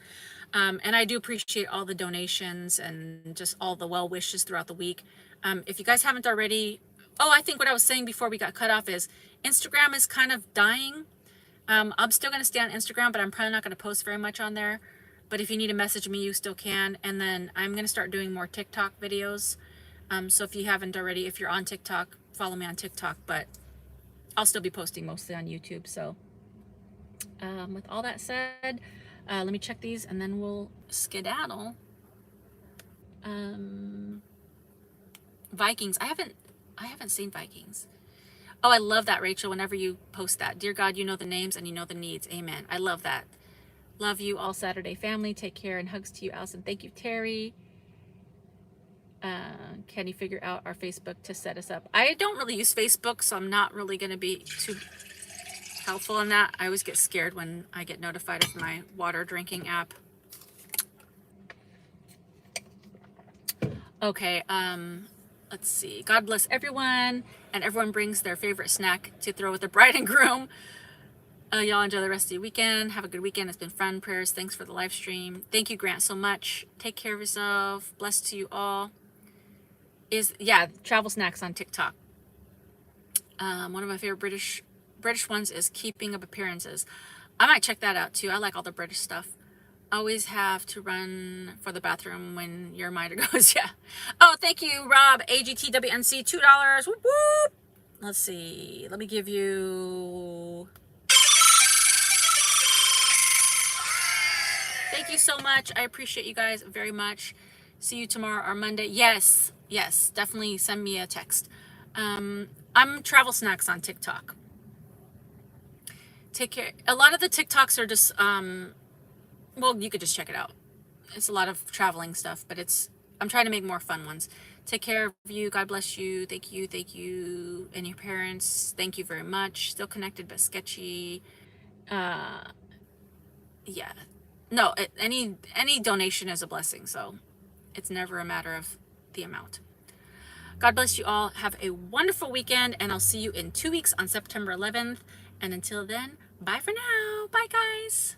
And I do appreciate all the donations and just all the well wishes throughout the week. If you guys haven't already, I think what I was saying before we got cut off is Instagram is kind of dying. I'm still going to stay on Instagram, but I'm probably not going to post very much on there. But if you need to message me, you still can. And then I'm going to start doing more TikTok videos. So if you haven't already, if you're on TikTok, follow me on TikTok. But I'll still be posting mostly on YouTube. So with all that said, let me check these and then we'll skedaddle. Vikings. I haven't seen Vikings. Oh, I love that, Rachel, whenever you post that. Dear God, you know the names and you know the needs. Amen. I love that. Love you all, Saturday family. Take care and hugs to you, Allison. Thank you, Terry. Can you figure out our Facebook to set us up? I don't really use Facebook, so I'm not really going to be too helpful in that. I always get scared when I get notified of my water drinking app. Okay, let's see. God bless everyone, and everyone brings their favorite snack to throw with the bride and groom. Y'all enjoy the rest of your weekend. Have a good weekend. It's been fun. Prayers. Thanks for the live stream. Thank you, Grant, so much. Take care of yourself. Blessed to you all. Travel snacks on TikTok. One of my favorite British ones is Keeping Up Appearances. I might check that out too. I like all the British stuff. Always have to run for the bathroom when your mitre goes. Yeah. Oh, thank you, Rob. AGTWNC, $2. Whoop, whoop. Let's see. Let me give you... Thank you so much. I appreciate you guys very much. See you tomorrow or Monday. Yes. Definitely send me a text. I'm Travel Snacks on TikTok. Take care. A lot of the TikToks are just, well, you could just check it out. It's a lot of traveling stuff, but I'm trying to make more fun ones. Take care of you. God bless you. Thank you. Thank you. And your parents. Thank you very much. Still connected, but sketchy. Yeah. No, any donation is a blessing, so it's never a matter of the amount. God bless you all. Have a wonderful weekend, and I'll see you in 2 weeks on September 11th. And until then, bye for now. Bye, guys.